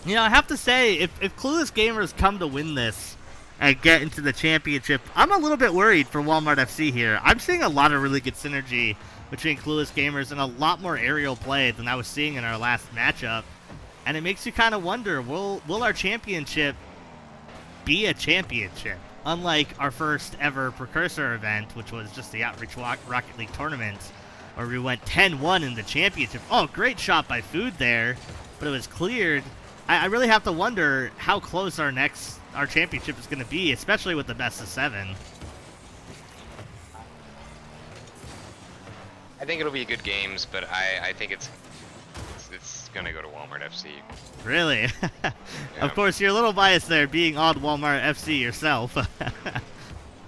I have to say, if Clueless Gamers come to win this and get into the championship, I'm a little bit worried for Walmart FC here. I'm seeing a lot of really good synergy between Clueless Gamers and a lot more aerial play than I was seeing in our last matchup. And it makes you kind of wonder, will our championship be a championship? Unlike our first ever Precursor event, which was just the Outreach Rocket League tournament, where we went 10-1 in the championship. Oh, great shot by Food there, but it was cleared. I really have to wonder how close our championship is going to be, especially with the best of 7. I think it'll be good games, but I think it's gonna go to Walmart FC. Really? Yeah. Of course, you're a little biased there, being on Walmart FC yourself.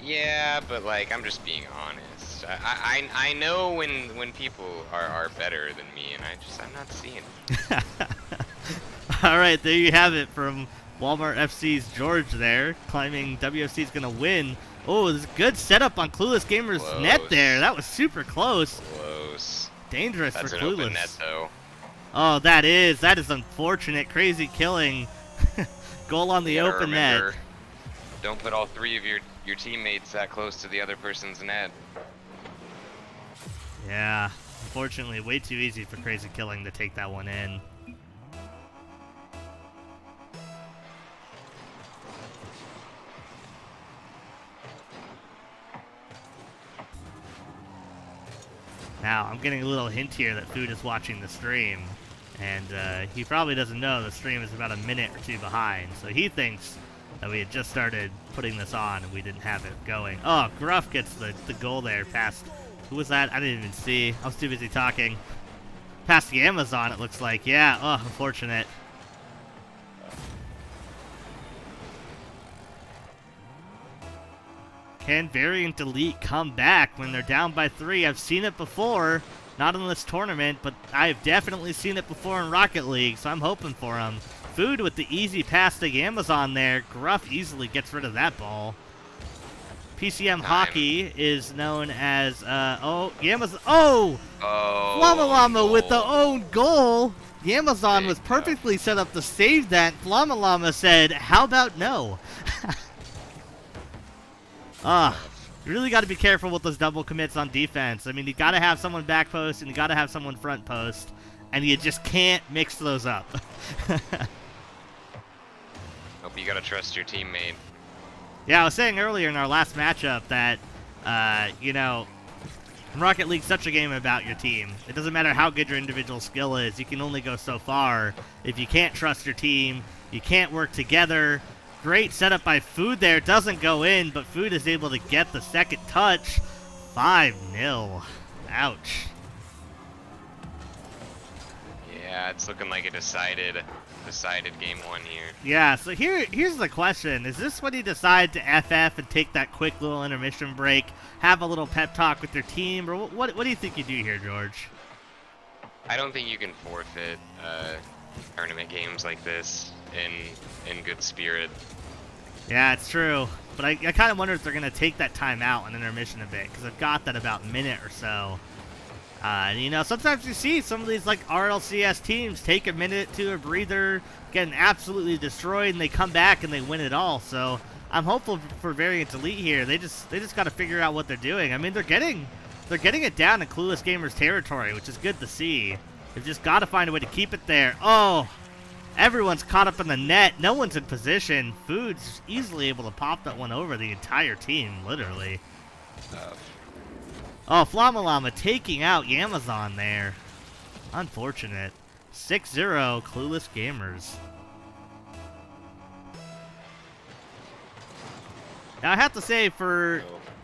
Yeah, but like I'm just being honest. I know when people are better than me, and I'm not seeing it. All right, there you have it from Walmart FC's George there, claiming WFC's gonna win. Oh, this is a good setup on Clueless Gamer's net there. That was super close. Close. Dangerous That's for an Clueless. open net though. Oh, that is unfortunate. Crazy killing. Goal on the You gotta open remember, net. Don't put all 3 of your teammates that close to the other person's net. Yeah, unfortunately, way too easy for Crazy Killing to take that one in. Now, I'm getting a little hint here that Food is watching the stream, and he probably doesn't know the stream is about a minute or 2 behind, so he thinks that we had just started putting this on and we didn't have it going. Oh, Gruff gets the goal there past... Who was that? I didn't even see. I was too busy talking. Past the Amazon, it looks like. Yeah, oh, unfortunate. Can Variant Elite come back when they're down by 3? I've seen it before. Not in this tournament, but I've definitely seen it before in Rocket League, so I'm hoping for them. Food with the easy pass to Amazon there. Gruff easily gets rid of that ball. PCM Hockey is known as, Amazon. Oh! Llama Llama with the own goal. Amazon was perfectly set up to save that. Llama Llama said, how about no? You really got to be careful with those double commits on defense. I mean, you got to have someone back post and you got to have someone front post, and you just can't mix those up. Hope you gotta trust your teammate. Yeah, I was saying earlier in our last matchup that, Rocket League's such a game about your team. It doesn't matter how good your individual skill is. You can only go so far. If you can't trust your team, you can't work together. Great setup by Food there. Doesn't go in, but Food is able to get the second touch. 5-0. Ouch. Yeah, it's looking like a decided game 1 here. Yeah, so here's the question. Is this when you decide to FF and take that quick little intermission break, have a little pep talk with your team, or what do you think you do here, George? I don't think you can forfeit tournament games like this in good spirit. Yeah, it's true. But I kind of wonder if they're going to take that time out and intermission a bit, because I've got that about minute or so. And, sometimes you see some of these, like, RLCS teams take a minute to a breather, getting absolutely destroyed, and they come back and they win it all. So I'm hopeful for Variant Elite here. They just got to figure out what they're doing. I mean, they're getting it down in Clueless Gamers territory, which is good to see. They've just got to find a way to keep it there. Oh, everyone's caught up in the net. No one's in position. Food's easily able to pop that one over the entire team, literally. Oh, Flama Llama taking out Amazon there. Unfortunate. 6-0, Clueless Gamers. Now, I have to say, for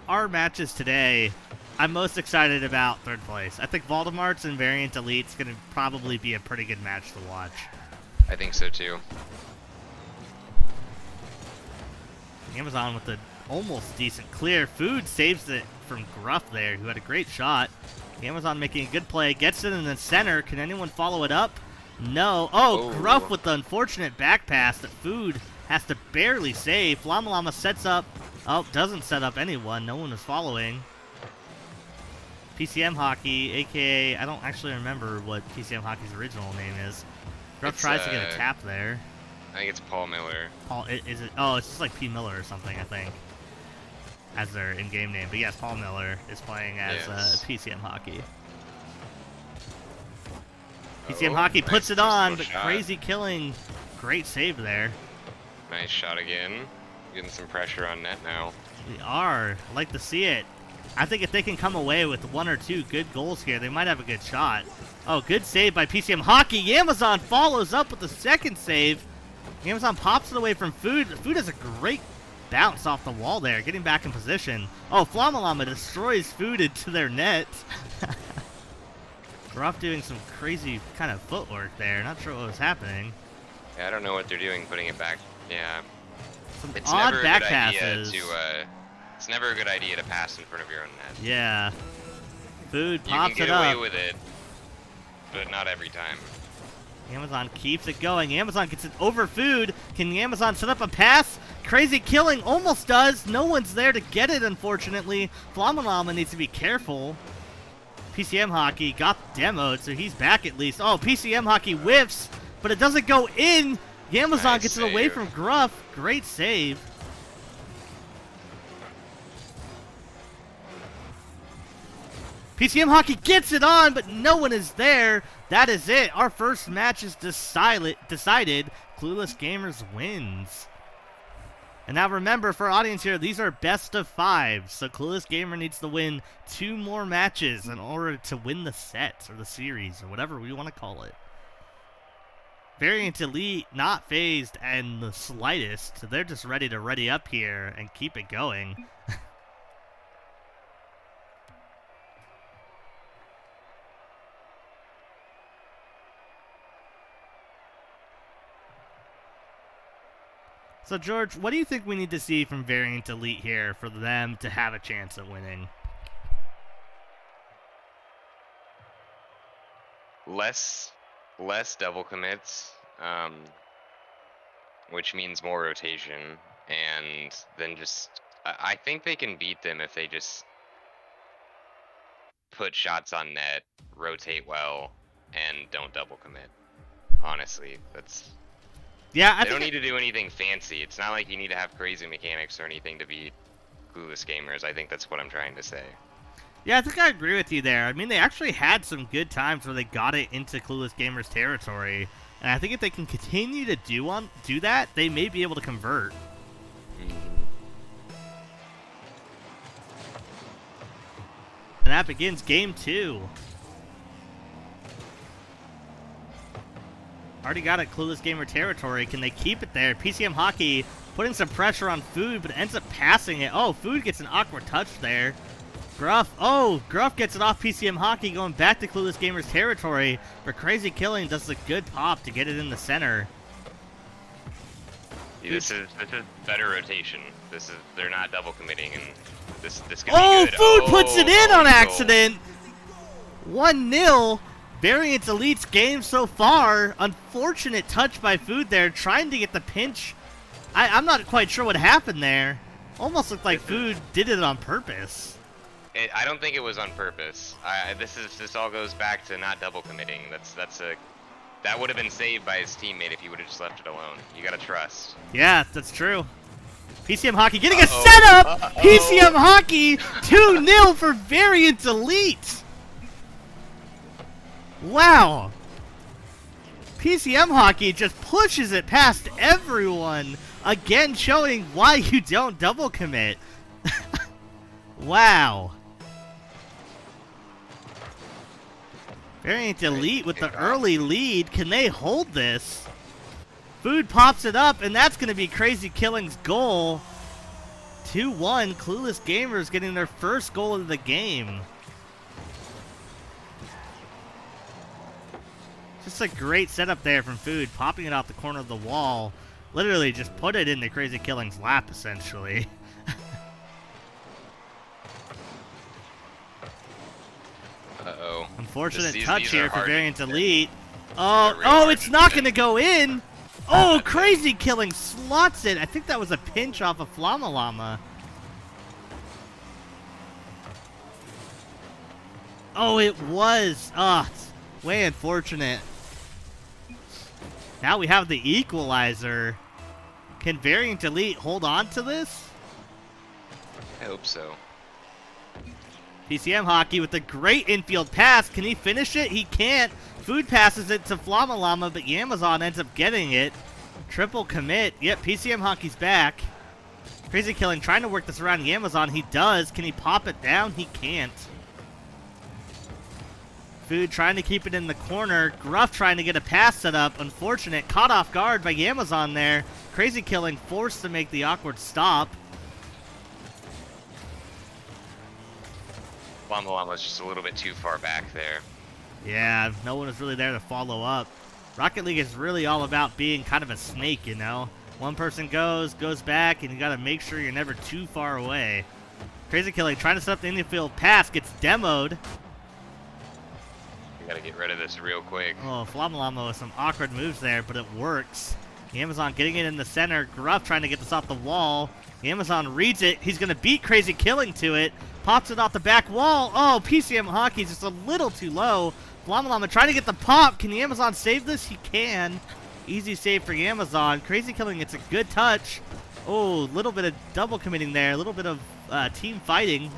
our matches today, I'm most excited about third place. I think Voldemart's and Variant Elite's going to probably be a pretty good match to watch. I think so too. Amazon with the almost decent clear. Food saves it from Gruff there, who had a great shot. Amazon making a good play. Gets it in the center. Can anyone follow it up? No. Oh, Gruff with the unfortunate back pass that Food has to barely save. Flama Llama sets up. Oh, doesn't set up anyone. No one is following. PCM Hockey, a.k.a. I don't actually remember what PCM Hockey's original name is. Gruff tries to get a tap there. I think it's Paul Miller. Paul, is it? Oh, it's just like P. Miller or something, I think, as their in-game name. But yes, Paul Miller is playing as PCM Hockey. PCM Oh, Hockey nice puts it on, pistol but shot. Crazy Killing, great save there. Nice shot again. Getting some pressure on net now. We are. I like to see it. I think if they can come away with 1 or 2 good goals here, they might have a good shot. Oh, good save by PCM Hockey. Amazon follows up with the second save. Amazon pops it away from Food. Food has a great bounce off the wall there, getting back in position. Oh, Flamalama destroys Food into their net. Gruff doing some crazy kind of footwork there. Not sure what was happening. Yeah, I don't know what they're doing, putting it back. Yeah. Some It's odd never a back good passes. idea to, it's never a good idea to pass in front of your own net. Yeah. Food You pops can it get away up. with it, but not every time. Amazon keeps it going. Amazon gets it over Food. Can the Amazon set up a pass? Crazy Killing almost does. No one's there to get it, unfortunately. Flamalama needs to be careful. PCM Hockey got demoed, so he's back at least. Oh, PCM Hockey whiffs, but it doesn't go in. The Amazon Nice gets it away save. from Gruff. Great save. PCM Hockey gets it on, but no one is there. That is it. Our first match is decided. Clueless Gamers wins. And now remember, for our audience here, these are best of 5. So Clueless Gamer needs to win 2 more matches in order to win the set or the series or whatever we want to call it. Variant Elite not phased and the slightest. So they're just ready to ready up here and keep it going. So, George, what do you think we need to see from Variant Elite here for them to have a chance at winning? Less double commits, which means more rotation, and then just I think they can beat them if they just put shots on net, rotate well, and don't double commit. Honestly, that's. Yeah, They don't need to do anything fancy. It's not like you need to have crazy mechanics or anything to beat Clueless Gamers. I think that's what I'm trying to say. Yeah, I think I agree with you there. I mean, they actually had some good times where they got it into Clueless Gamers territory. And I think if they can continue to do that, they may be able to convert. And that begins game 2. Already got it, Clueless Gamer territory. Can they keep it there? PCM Hockey putting some pressure on Food, but ends up passing it. Oh, Food gets an awkward touch there. Gruff. Oh, Gruff gets it off PCM Hockey, going back to Clueless Gamer's territory. But Crazy Killing does a good pop to get it in the center. See, this is better rotation. They're not double committing, and this could Oh, be good. Food puts it in on goal. accident. 1-0. Variant Elite's game so far. Unfortunate touch by Food there, trying to get the pinch. I'm not quite sure what happened there. Almost looked like Food did it on purpose. I don't think it was on purpose. This all goes back to not double committing. That would have been saved by his teammate if he would have just left it alone. You gotta trust. Yeah, that's true. PCM Hockey getting a setup. PCM Hockey 2-0 for Variant Elite. Wow. PCM Hockey just pushes it past everyone. Again, showing why you don't double commit. Wow. Variant Elite with the early lead. Can they hold this? Food pops it up, and that's going to be Crazy Killing's goal. 2-1. Clueless Gamers getting their first goal of the game. Just a great setup there from Food, popping it off the corner of the wall. Literally just put it into Crazy Killing's lap, essentially. Uh-oh. Unfortunate These touch are here for hard. Variant Elite. They're Oh, really oh, hard it's to not defend. going to go in. Oh, Crazy Killing slots it. I think that was a pinch off of Flamalama. Oh, it was. Ah, it's way unfortunate. Now we have the equalizer. Can Variant Elite hold on to this? I hope so. PCM Hockey with a great infield pass. Can he finish it? He can't. Food passes it to Flamalama, but Yamazon ends up getting it. Triple commit. Yep, PCM Hockey's back. Crazy Killing trying to work this around Yamazon. He does. Can he pop it down? He can't. Food trying to keep it in the corner. Gruff trying to get a pass set up. Unfortunate. Caught off guard by Yamazon there. Crazy Killing forced to make the awkward stop. Llama was just a little bit too far back there. Yeah, no one was really there to follow up. Rocket League is really all about being kind of a snake, you know? One person goes back, and you gotta make sure you're never too far away. Crazy Killing trying to set up the infield pass, gets demoed. We gotta get rid of this real quick. Oh, Flamalama with some awkward moves there, but it works. Amazon getting it in the center. Gruff trying to get this off the wall. Amazon reads it. He's gonna beat Crazy Killing to it. Pops it off the back wall. Oh, PCM Hockey's just a little too low. Flamalama trying to get the pop. Can the Amazon save this? He can. Easy save for Amazon. Crazy Killing gets a good touch. Oh, little bit of double committing there. A little bit of team fighting.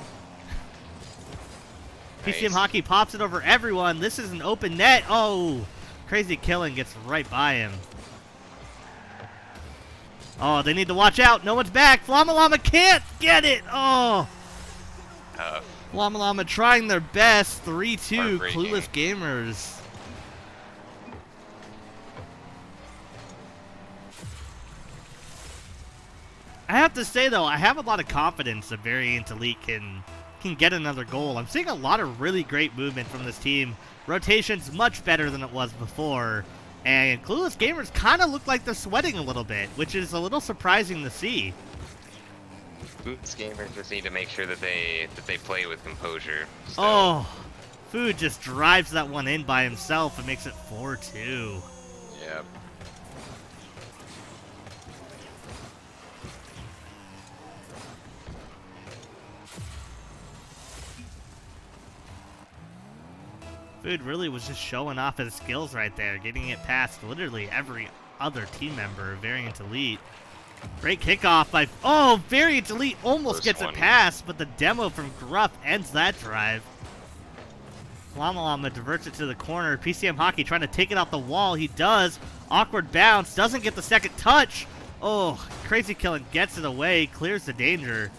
Nice. PCM Hockey pops it over everyone. This is an open net. Oh, Crazy Killing gets right by him. Oh, they need to watch out. No one's back. Flamalama can't get it. Oh. Llama trying their best. 3-2, Clueless Gamers. I have to say, though, I have a lot of confidence that Variant Elite can get another goal. I'm seeing a lot of really great movement from this team. Rotation's much better than it was before. And Clueless Gamers kind of look like they're sweating a little bit, which is a little surprising to see. Boots gamers just need to make sure that they play with composure. So. Oh, Food just drives that one in by himself and makes it 4-2. Yep. Food really was just showing off his skills right there, getting it past literally every other team member, Variant Elite. Great kickoff by... Oh, Variant Elite almost gets it past, but the demo from Gruff ends that drive. Llama diverts it to the corner. PCM Hockey trying to take it off the wall. He does. Awkward bounce. Doesn't get the second touch. Oh, Crazy Killing gets it away. Clears the danger.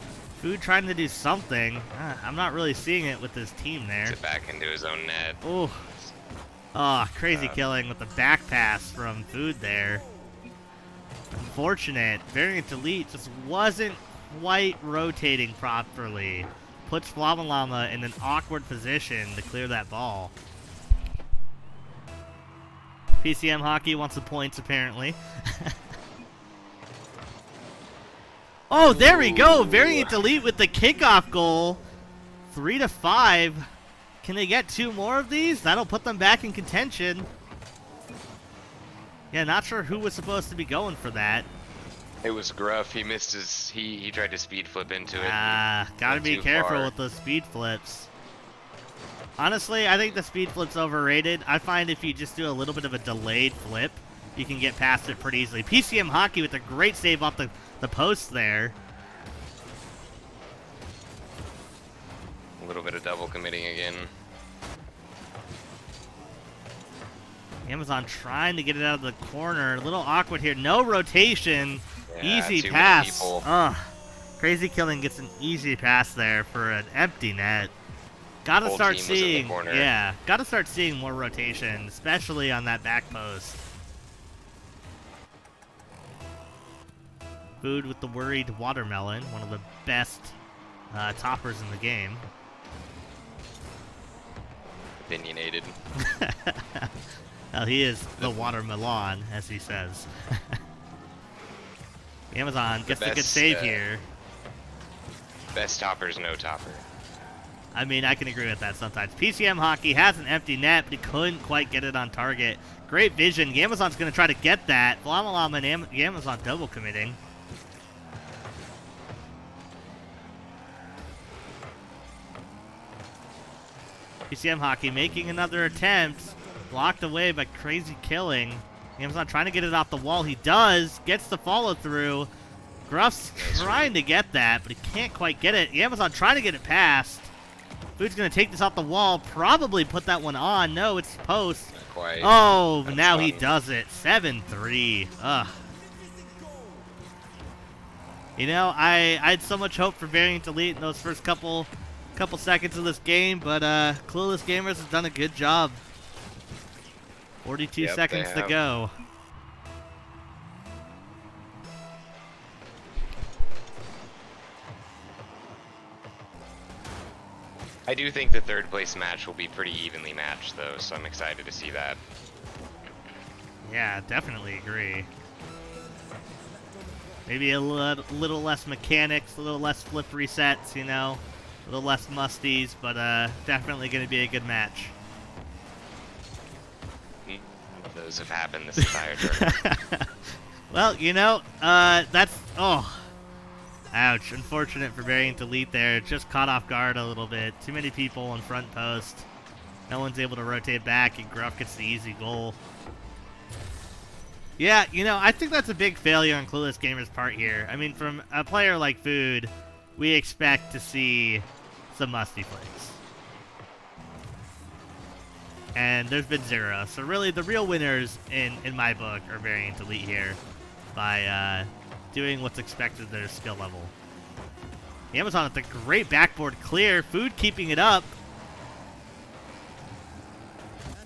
Food trying to do something. I'm not really seeing it with his team there. Gets it back into his own net. Oh, Crazy Killing with the back pass from Food there. Unfortunate. Variant Elite just wasn't quite rotating properly. Puts Flamalama in an awkward position to clear that ball. PCM Hockey wants the points, apparently. Oh, there we go. Variant Elite with the kickoff goal. 3-5. Can they get 2 more of these? That'll put them back in contention. Yeah, not sure who was supposed to be going for that. It was Gruff. He missed his... He tried to speed flip into it. Gotta be careful with those speed flips. Honestly, I think the speed flip's overrated. I find if you just do a little bit of a delayed flip, you can get past it pretty easily. PCM Hockey with a great save off the post there. A little bit of double committing again. Amazon trying to get it out of the corner. A little awkward here. No rotation. Yeah, easy pass. Crazy Killing gets an easy pass there for an empty net. Gotta start seeing, gotta start seeing more rotation, especially on that back post. Food with the worried watermelon, one of the best toppers in the game. Opinionated. Well, he is the watermelon, as he says. Amazon gets a good save here. Best topper's no topper. I mean, I can agree with that sometimes. PCM Hockey has an empty net, but he couldn't quite get it on target. Great vision. Amazon's going to try to get that. Flamalama and Amazon double committing. PCM Hockey making another attempt. Blocked away by Crazy Killing. Amazon trying to get it off the wall. He does. Gets the follow through. Gruff's trying to get that, but he can't quite get it. Amazon trying to get it past. Food's going to take this off the wall. Probably put that one on. No, it's post. quite. Oh, That's now he funny. does it. 7-3. Ugh. You know, I had so much hope for Variant Elite in those first couple seconds of this game, but Clueless Gamers has done a good job. 42 Yep, seconds they to have. go. I do think the third place match will be pretty evenly matched, though, so I'm excited to see that. Yeah, definitely agree. Maybe a little less mechanics, a little less flip resets, you know, a little less musties, but definitely going to be a good match. None of those have happened this entire tournament. Well, you know, ouch. Unfortunate for Variant Elite there. Just caught off guard a little bit. Too many people in front post. No one's able to rotate back, and Gruff gets the easy goal. Yeah, you know, I think that's a big failure on Clueless Gamer's part here. I mean, from a player like Food, we expect to see some musty plays. And there's been zero. So really, the real winners in my book are Variant Elite here by doing what's expected of their skill level. The Amazon with a great backboard clear. Food keeping it up.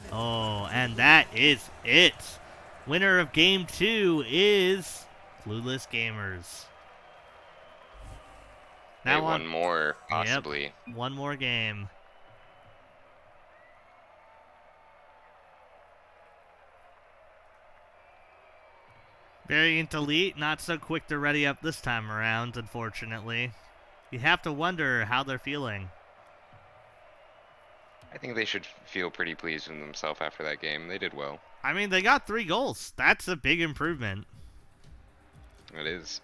Oh, and that is it. Winner of Game 2 is Clueless Gamers. Hey, one more, possibly. Yep, one more game. Variant Elite, not so quick to ready up this time around, unfortunately. You have to wonder how they're feeling. I think they should feel pretty pleased with themselves after that game. They did well. I mean, they got 3 goals. That's a big improvement. It is.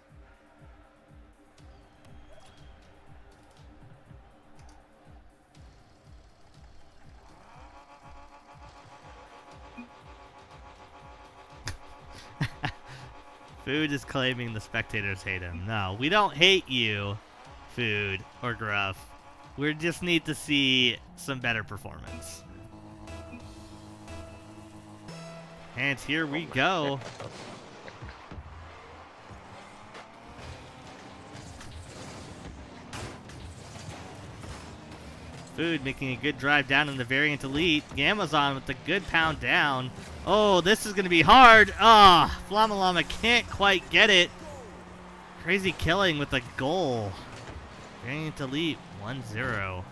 Food is claiming the spectators hate him. No, we don't hate you, Food or Gruff. We just need to see some better performance. And here we go. Food making a good drive down in the Variant Elite. Amazon with a good pound down. Oh, this is going to be hard. Ah, Flamalama can't quite get it. Crazy killing with a goal. Variant Elite 1-0.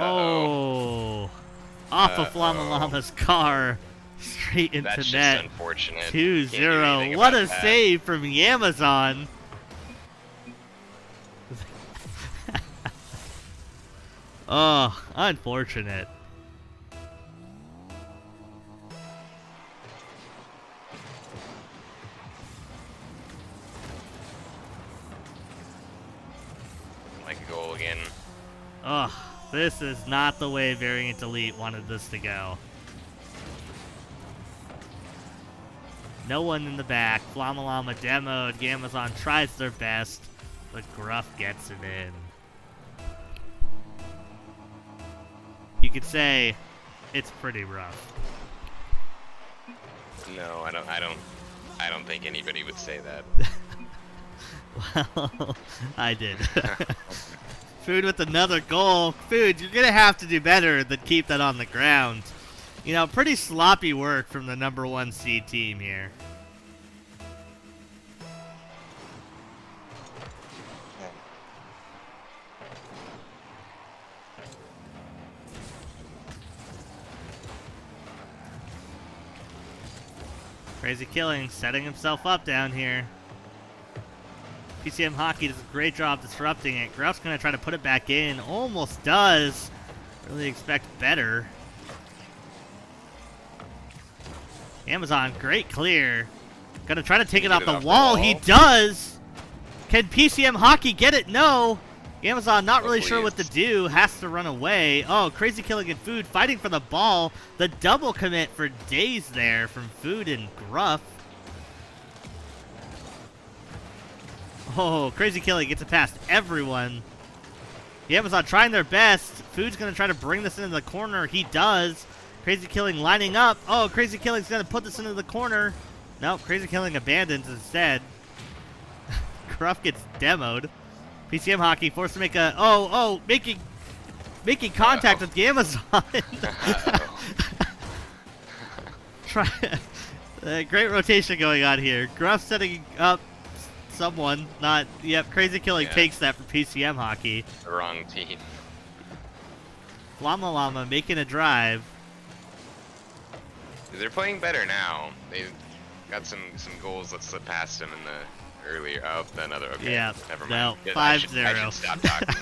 Oh, off of Flamalama's car, straight into That's net. just unfortunate. 2-0. What a save from Amazon. Oh, unfortunate. Like a goal again. Ugh, this is not the way Variant Elite wanted this to go. No one in the back. Flamalama demoed. Amazon tries their best, but Gruff gets it in. You could say it's pretty rough. No, I don't think anybody would say that. Well, I did. Food with another goal. Food, you're going to have to do better than keep that on the ground. You know, pretty sloppy work from the number 1 seed team here. Crazy killing, setting himself up down here. PCM Hockey does a great job disrupting it. Gruff's going to try to put it back in. Almost does. Really expect better. Amazon, great clear. Going to try to take it off the wall. He does. Can PCM Hockey get it? No. Amazon not really Hopefully sure what to do, has to run away. Oh, Crazy Killing and Food fighting for the ball. The double commit for days there from Food and Gruff. Oh, Crazy Killing gets it past everyone. The Amazon trying their best. Food's going to try to bring this into the corner. He does. Crazy Killing lining up. Oh, Crazy Killing's going to put this into the corner. Nope, Crazy Killing abandons instead. Gruff gets demoed. PCM Hockey forced to make a making contact with the Amazon. Great rotation going on here. Gruff setting up someone. Crazy Killing takes that from PCM Hockey. The wrong team. Llama Llama making a drive. They're playing better now. They got some goals that slipped past them in the earlier. Oh, another. Okay. Yeah. Never No. mind. 5-0. I should stop talking.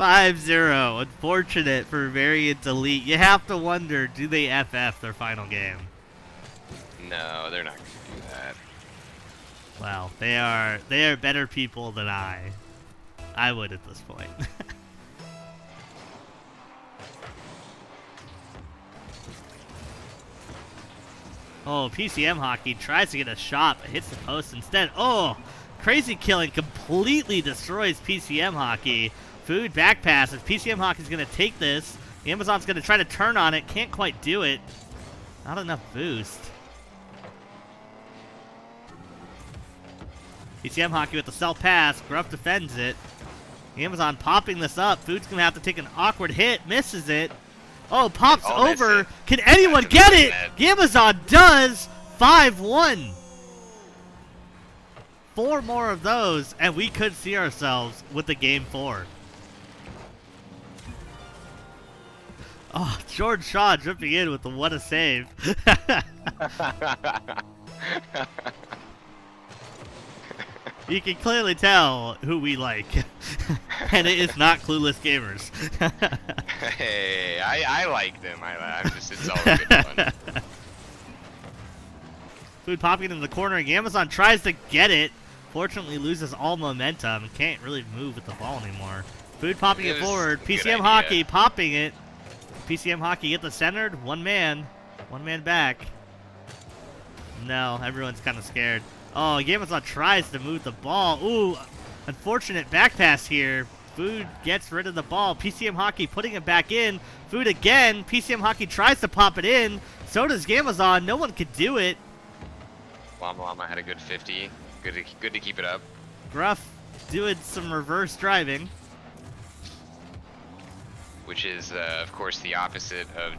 5-0. Unfortunate for Variant Elite. You have to wonder, do they FF their final game? No, they're not going to do that. Well, they are better people than I would at this point. Oh, PCM Hockey tries to get a shot, but hits the post instead. Oh, Crazy Killing completely destroys PCM Hockey. Food back passes. PCM Hockey's going to take this. The Amazon's going to try to turn on it. Can't quite do it. Not enough boost. PCM Hockey with the self pass. Gruff defends it. The Amazon popping this up. Food's going to have to take an awkward hit. Misses it. Oh, pops over. Can anyone get it? The Amazon does. 5-1. 4 more of those, and we could see ourselves with the game 4. Oh, George Shaw dripping in with the what a save. You can clearly tell who we like. And it is not Clueless Gamers. Hey, I like them. It's all good fun. Food popping into the corner. Amazon tries to get it. Fortunately loses all momentum. Can't really move with the ball anymore. Food popping it forward. PCM Hockey popping it. PCM Hockey get the centered. One man back. No, everyone's kind of scared. Oh, Amazon tries to move the ball. Ooh, unfortunate back pass here. Food gets rid of the ball. PCM Hockey putting it back in. Food again. PCM Hockey tries to pop it in. So does Amazon. No one could do it. Llama Llama had a good 50. Good to keep it up. Gruff doing some reverse driving. Which is, of course, the opposite of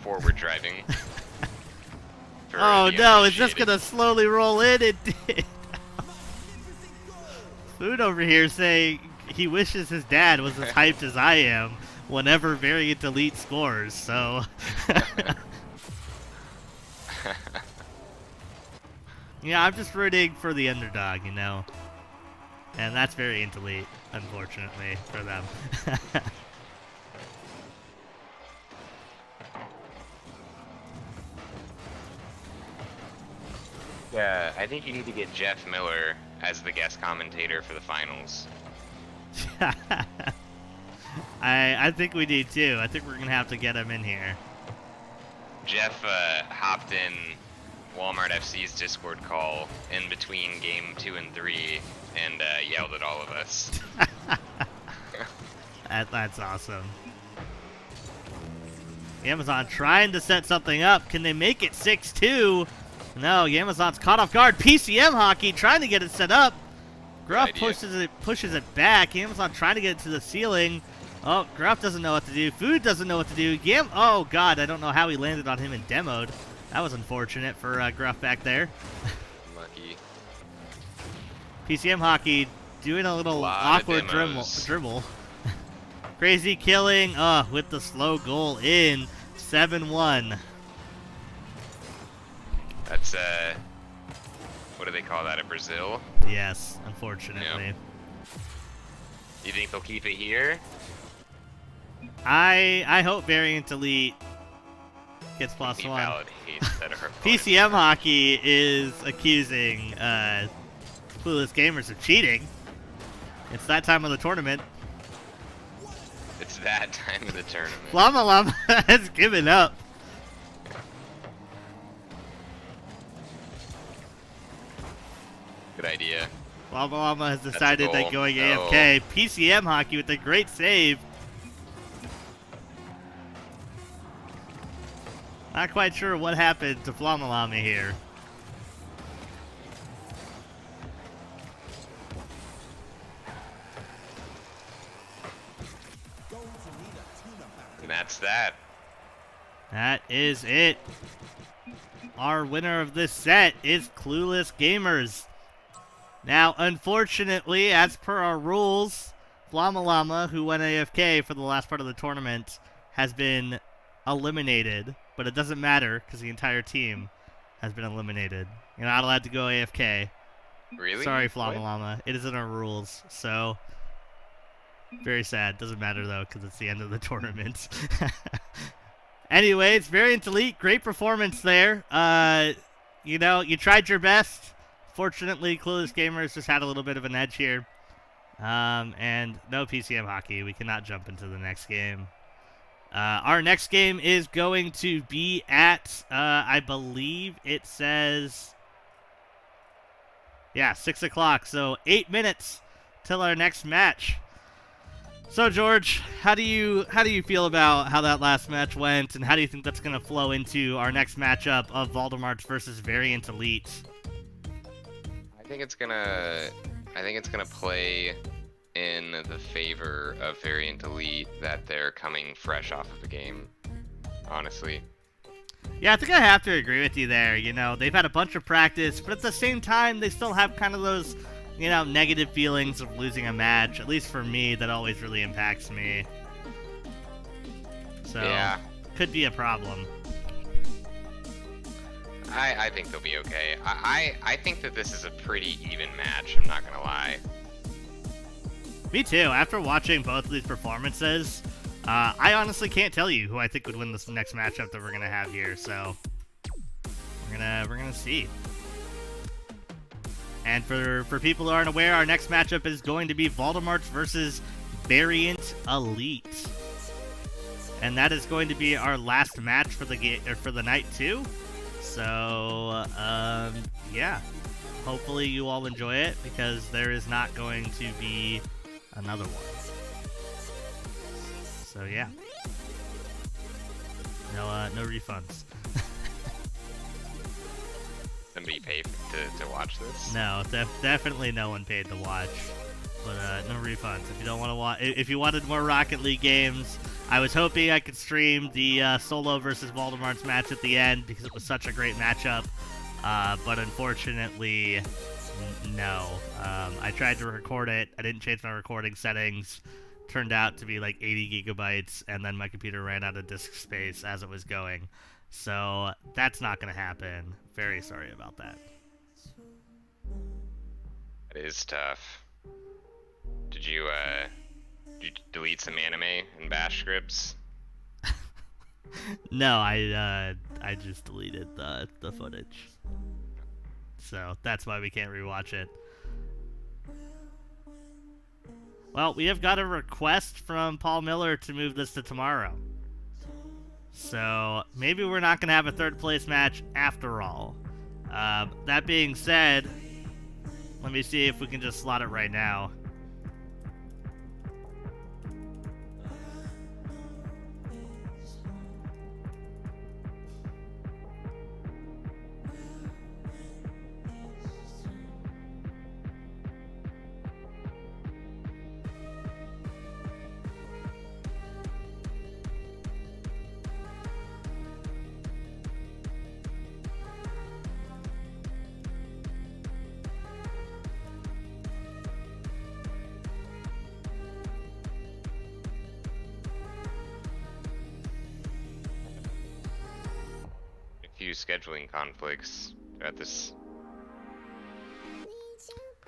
forward driving. Oh no, is this gonna slowly roll in? It did. Food over here saying he wishes his dad was as hyped as I am whenever Variant Elite scores, so. Yeah, I'm just rooting for the underdog, you know. And that's Variant Elite, unfortunately, for them. Yeah, I think you need to get Jeff Miller as the guest commentator for the finals. I think we need too. I think we're gonna have to get him in here. Jeff hopped in Walmart FC's Discord call in between game 2 and 3 and yelled at all of us. That's awesome. Amazon trying to set something up. Can they make it 6-2? No, Amazon's caught off guard. PCM Hockey trying to get it set up. Gruff pushes it back. Amazon trying to get it to the ceiling. Oh, Gruff doesn't know what to do. Food doesn't know what to do. Oh, God, I don't know how he landed on him and demoed. That was unfortunate for Gruff back there. Lucky. PCM Hockey doing a little awkward dribble. Crazy Killing with the slow goal in. 7-1. That's, what do they call that in Brazil? Yes, unfortunately. Yep. You think they'll keep it here? I hope Variant Elite gets +1. PCM Hockey is accusing Clueless Gamers of cheating. It's that time of the tournament. It's that time of the tournament. Llama Llama has given up. Good idea. Llama Llama has decided that goal. going No. AFK. PCM Hockey with a great save. Not quite sure what happened to Llama Llama here. And that's that. That is it. Our winner of this set is Clueless Gamers. Now, unfortunately, as per our rules, Llama Llama, who went AFK for the last part of the tournament, has been eliminated. But it doesn't matter, because the entire team has been eliminated. You're not allowed to go AFK. Really? Sorry, Llama What? Llama. It is in our rules, so... Very sad. Doesn't matter, though, because it's the end of the tournament. Anyways, Variant Elite, great performance there. You know, you tried your best. Fortunately, Clueless Gamers just had a little bit of an edge here. And no PCM Hockey. We cannot jump into the next game. Our next game is going to be at, I believe it says... Yeah, 6 o'clock. So 8 minutes till our next match. So George, how do you feel about how that last match went, and how do you think that's going to flow into our next matchup of Voldemort versus Variant Elite? I think it's gonna play in the favor of Variant Elite that they're coming fresh off of the game. Honestly. Yeah, I think I have to agree with you there. You know, they've had a bunch of practice, but at the same time, they still have kind of those, you know, negative feelings of losing a match. At least for me, that always really impacts me. So, Yeah. could be a problem. I think they'll be okay. I think that this is a pretty even match, I'm not gonna lie. Me too. After watching both of these performances, I honestly can't tell you who I think would win this next matchup that we're gonna have here. So we're gonna see. And for people who aren't aware, our next matchup is going to be Voldemort versus Variant Elite, and that is going to be our last match for the for the night too. So yeah, hopefully you all enjoy it, because there is not going to be another one. So yeah, no refunds. Somebody paid to watch this? No, definitely no one paid to watch. But no refunds. If you don't want to watch, if you wanted more Rocket League games, I was hoping I could stream the Solo versus Voldemort's match at the end, because it was such a great matchup. But unfortunately, no. I tried to record it. I didn't change my recording settings. Turned out to be like 80 gigabytes, and then my computer ran out of disk space as it was going. So that's not going to happen. Very sorry about that. It is tough. Did you delete some anime and bash scripts? No, I just deleted the footage. So that's why we can't rewatch it. Well, we have got a request from Paul Miller to move this to tomorrow. So maybe we're not going to have a third place match after all. That being said, let me see if we can just slot it right now. Few scheduling conflicts at this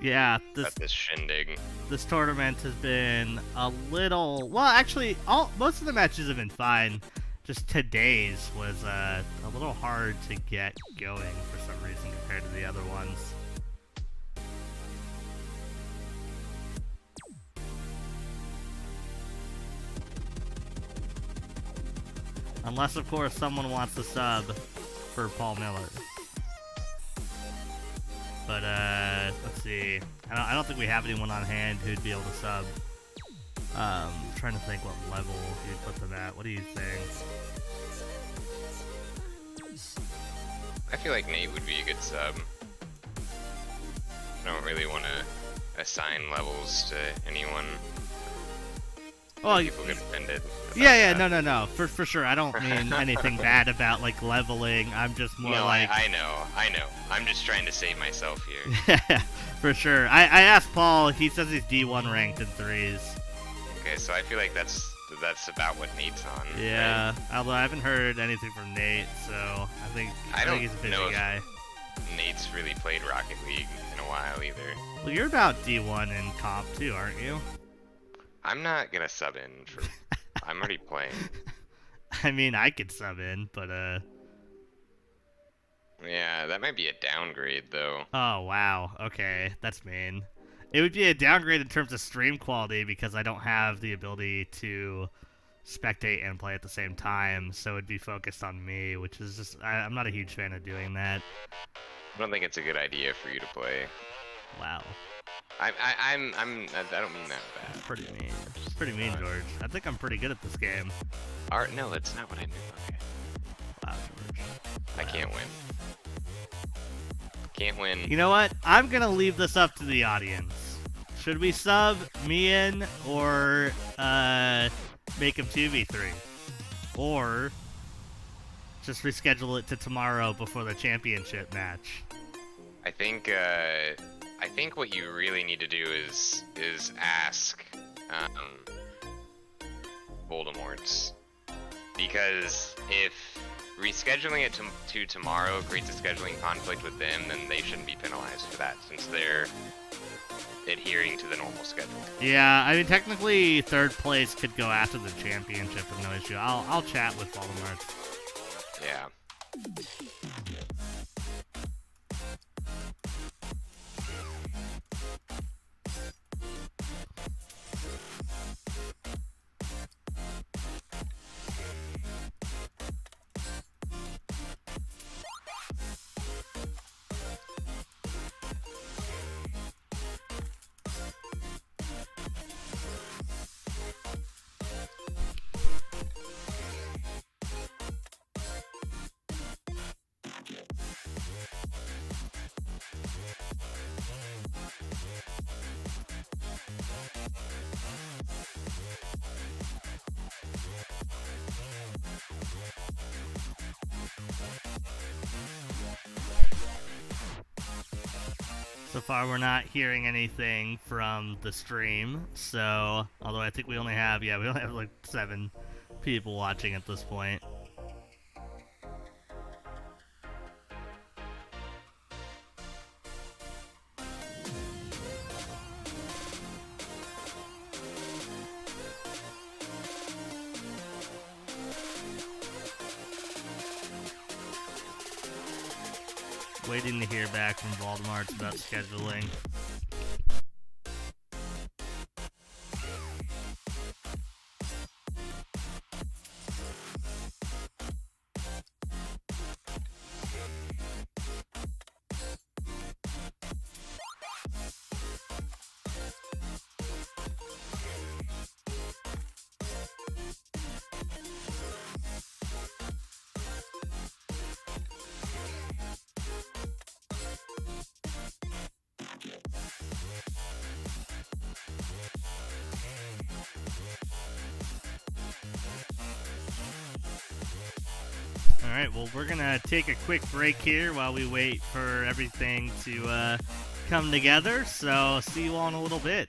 Yeah, at this shindig. this tournament has been a little... Well, actually, most of the matches have been fine. Just today's was a little hard to get going for some reason compared to the other ones. Unless, of course, someone wants to sub for Paul Miller. But, let's see. I don't think we have anyone on hand who'd be able to sub. Trying to think what level you'd put them at. What do you think? I feel like Nate would be a good sub. I don't really want to assign levels to anyone. Well, people get offended. Yeah, no, for sure. I don't mean anything bad about like leveling. I'm just more like. I know. I'm just trying to save myself here. Yeah, for sure. I asked Paul. He says he's D1 ranked in threes. Okay, so I feel like that's about what Nate's on. Yeah, right? although I haven't heard anything from Nate, so I think he's a busy guy. Nate's really played Rocket League in a while either. Well, you're about D1 in comp too, aren't you? I'm not gonna sub in for. I'm already playing. I mean, I could sub in, but Yeah, that might be a downgrade though. Oh wow. Okay, that's mean. It would be a downgrade in terms of stream quality because I don't have the ability to spectate and play at the same time, so it'd be focused on me, which is just I'm not a huge fan of doing that. I don't think it's a good idea for you to play. Wow. I don't mean that bad. Pretty mean. Pretty mean, George. I think I'm pretty good at this game. No, that's not what I meant. Okay. Wow, George. I can't win. Can't win. You know what? I'm gonna leave this up to the audience. Should we sub me in or make him 2v3? Or just reschedule it to tomorrow before the championship match? I think what you really need to do is ask Voldemort's, because if rescheduling it to tomorrow creates a scheduling conflict with them, then they shouldn't be penalized for that since they're adhering to the normal schedule. Yeah, I mean technically third place could go after the championship with no issue. I'll chat with Voldemort. Yeah. So far, we're not hearing anything from the stream, so, although I think we only have like 7 people watching at this point. Waiting to hear back from Voldemort about scheduling. Alright, well, we're gonna take a quick break here while we wait for everything to come together, so see you all in a little bit.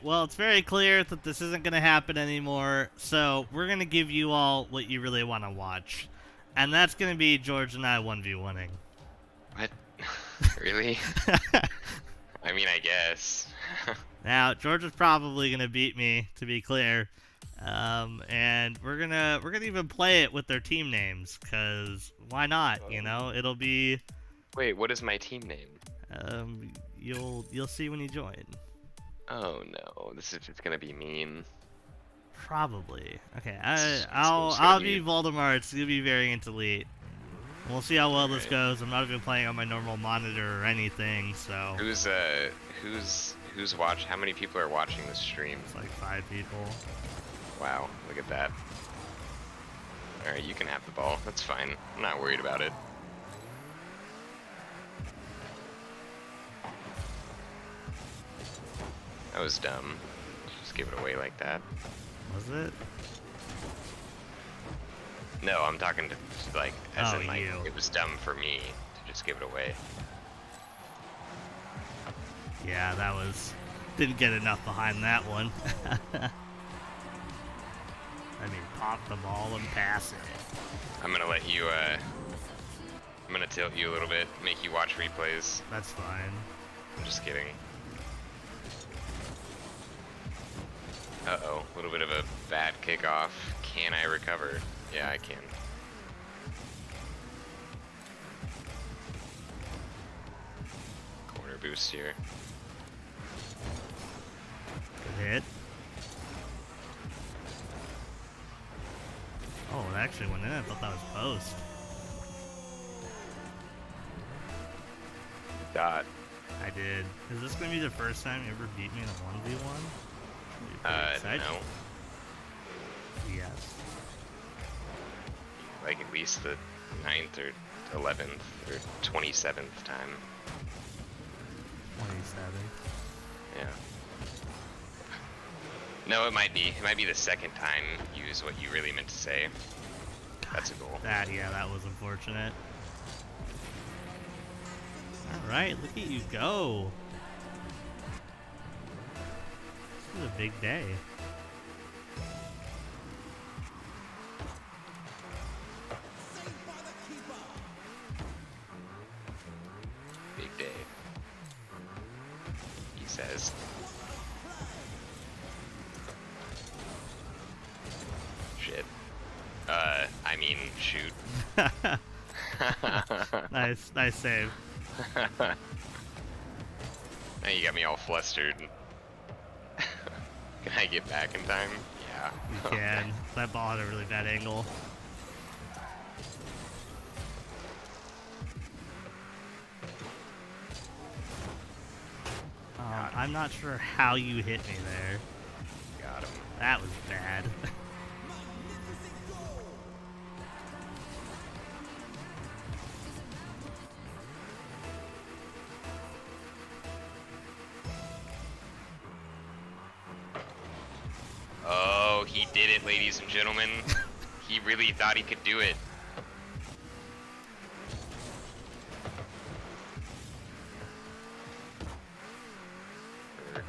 well, it's very clear that this isn't going to happen anymore, so we're going to give you all what you really want to watch. And that's going to be George and I 1v1ing. What? Really? I mean, I guess. Now, George is probably going to beat me, to be clear. And we're gonna even play it with their team names, cause why not? You know, it'll be. Wait, what is my team name? You'll see when you join. Oh no, this is just gonna be mean. Probably. Okay, It's I'll gonna be be- Voldemort. It's gonna be Variant Elite. We'll see how well this Alright. goes. I'm not even playing on my normal monitor or anything, so Who's watch? How many people are watching the stream? it's like 5 people. Wow, look at that. All right, you can have the ball. That's fine. I'm not worried about it. That was dumb. Just give it away like that. Was it? No, I'm talking to like as Oh, in like you. it was dumb for me to just give it away. Yeah, that was. Didn't get enough behind that one. I mean, pop the ball and pass it. I'm gonna let you. I'm gonna tilt you a little bit, make you watch replays. That's fine. I'm just kidding. Uh-oh, a little bit of a bad kickoff. Can I recover? Yeah, I can. Corner boost here. Good hit. Oh, it actually went in. I thought that was post. Dot. I did. Is this going to be the first time you ever beat me in a 1v1? No. Yes. Like at least the 9th or 11th or 27th time. 27. Yeah. No, it might be. It might be the second time you use what you really meant to say. That's a goal. That was unfortunate. Alright, look at you go. This is a big day. Big day. He says. Shit. I mean, shoot. Nice save. Now you got me all flustered. Can I get back in time? Yeah. You can. That ball had a really bad angle. I'm not sure how you hit me there. Got him. That was bad. Oh, he did it, ladies and gentlemen. He really thought he could do it.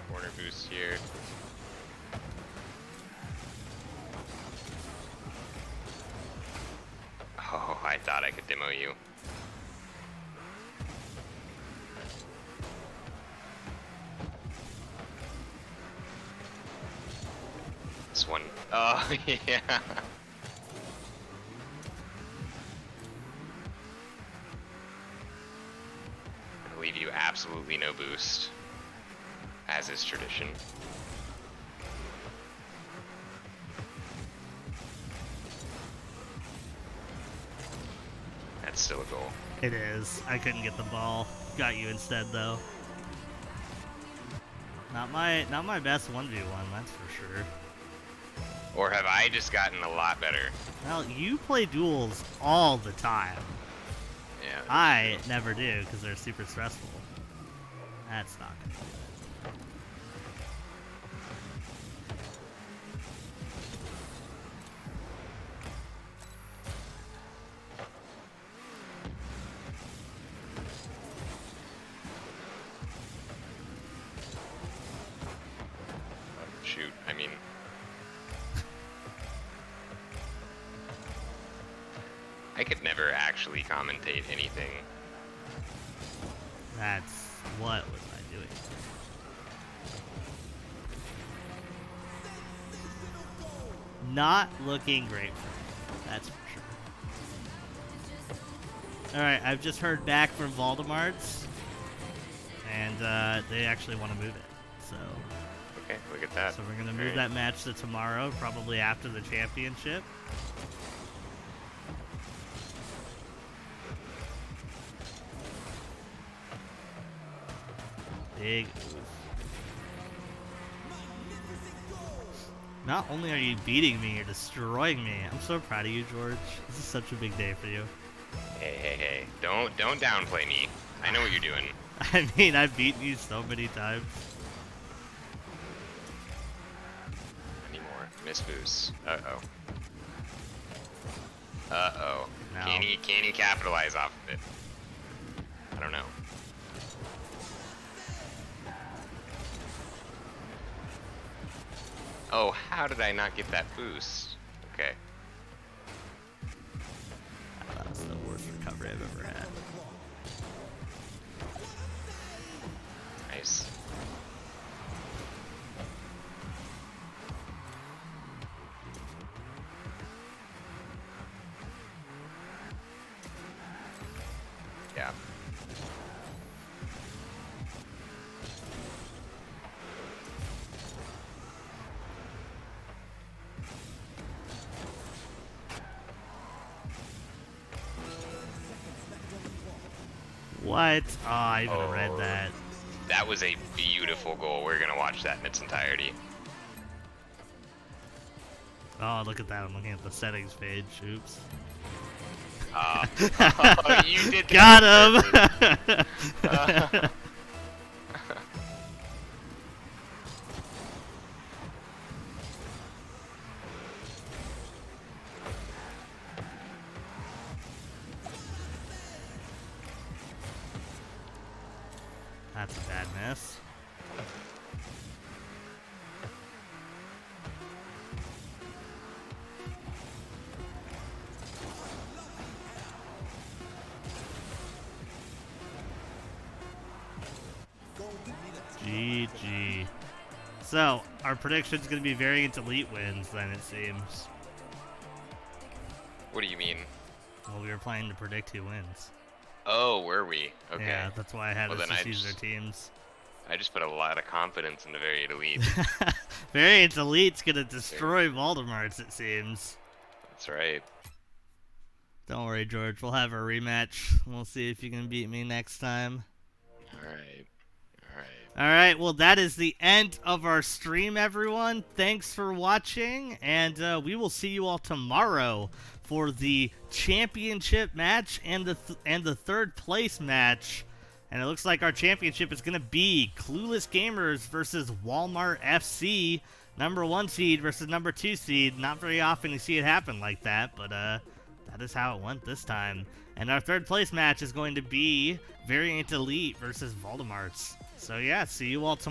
Corner boost here. Oh, I thought I could demo you. This one. Oh, yeah. I'll leave you absolutely no boost, as is tradition. That's still a goal. It is. I couldn't get the ball. Got you instead, though. Not my best 1v1, that's for sure. Or have I just gotten a lot better? Well, you play duels all the time. Yeah. I never do, because they're super stressful. That's not good. shoot, I mean... I could never actually commentate anything. That's... what was I doing? Not looking great for me, that's for sure. Alright, I've just heard back from Voldemort's, and they actually want to move it, so... Okay, look at that. So we're going to move that match to tomorrow, probably after the championship. Big move. Not only are you beating me, you're destroying me. I'm so proud of you, George. This is such a big day for you. Hey. Don't downplay me. I know what you're doing. I mean, I've beaten you so many times. Any more miss boosts? Uh-oh. Uh-oh. No. Can he capitalize off of it? I don't know. Oh, how did I not get that boost? Okay. That's the worst recovery I've ever had. Nice. Yeah. What? Oh, I even read Oh. that. That was a beautiful goal. We're gonna watch that in its entirety. Oh, look at that. I'm looking at the settings page. Oops. Oh, you did that Got on him! purpose. That's a bad miss. GG. So, our prediction's going to be Variant Elite wins, then, it seems. What do you mean? Well, we were planning to predict who wins. Oh, were we? Okay. Yeah, that's why I had Well, us then just I use their just- teams. I just put a lot of confidence into Variant Elite. Variant Elite's going to destroy Voldemort's, it seems. That's right. Don't worry, George. We'll have a rematch. We'll see if you can beat me next time. Alright. Alright, well, that is the end of our stream, everyone. Thanks for watching, and we will see you all tomorrow for the championship match and the third place match. And it looks like our championship is going to be Clueless Gamers versus Walmart FC, number 1 seed versus number 2 seed. Not very often you see it happen like that, but that is how it went this time. And our third place match is going to be Variant Elite versus Voldemort's. So yeah, see you all tomorrow.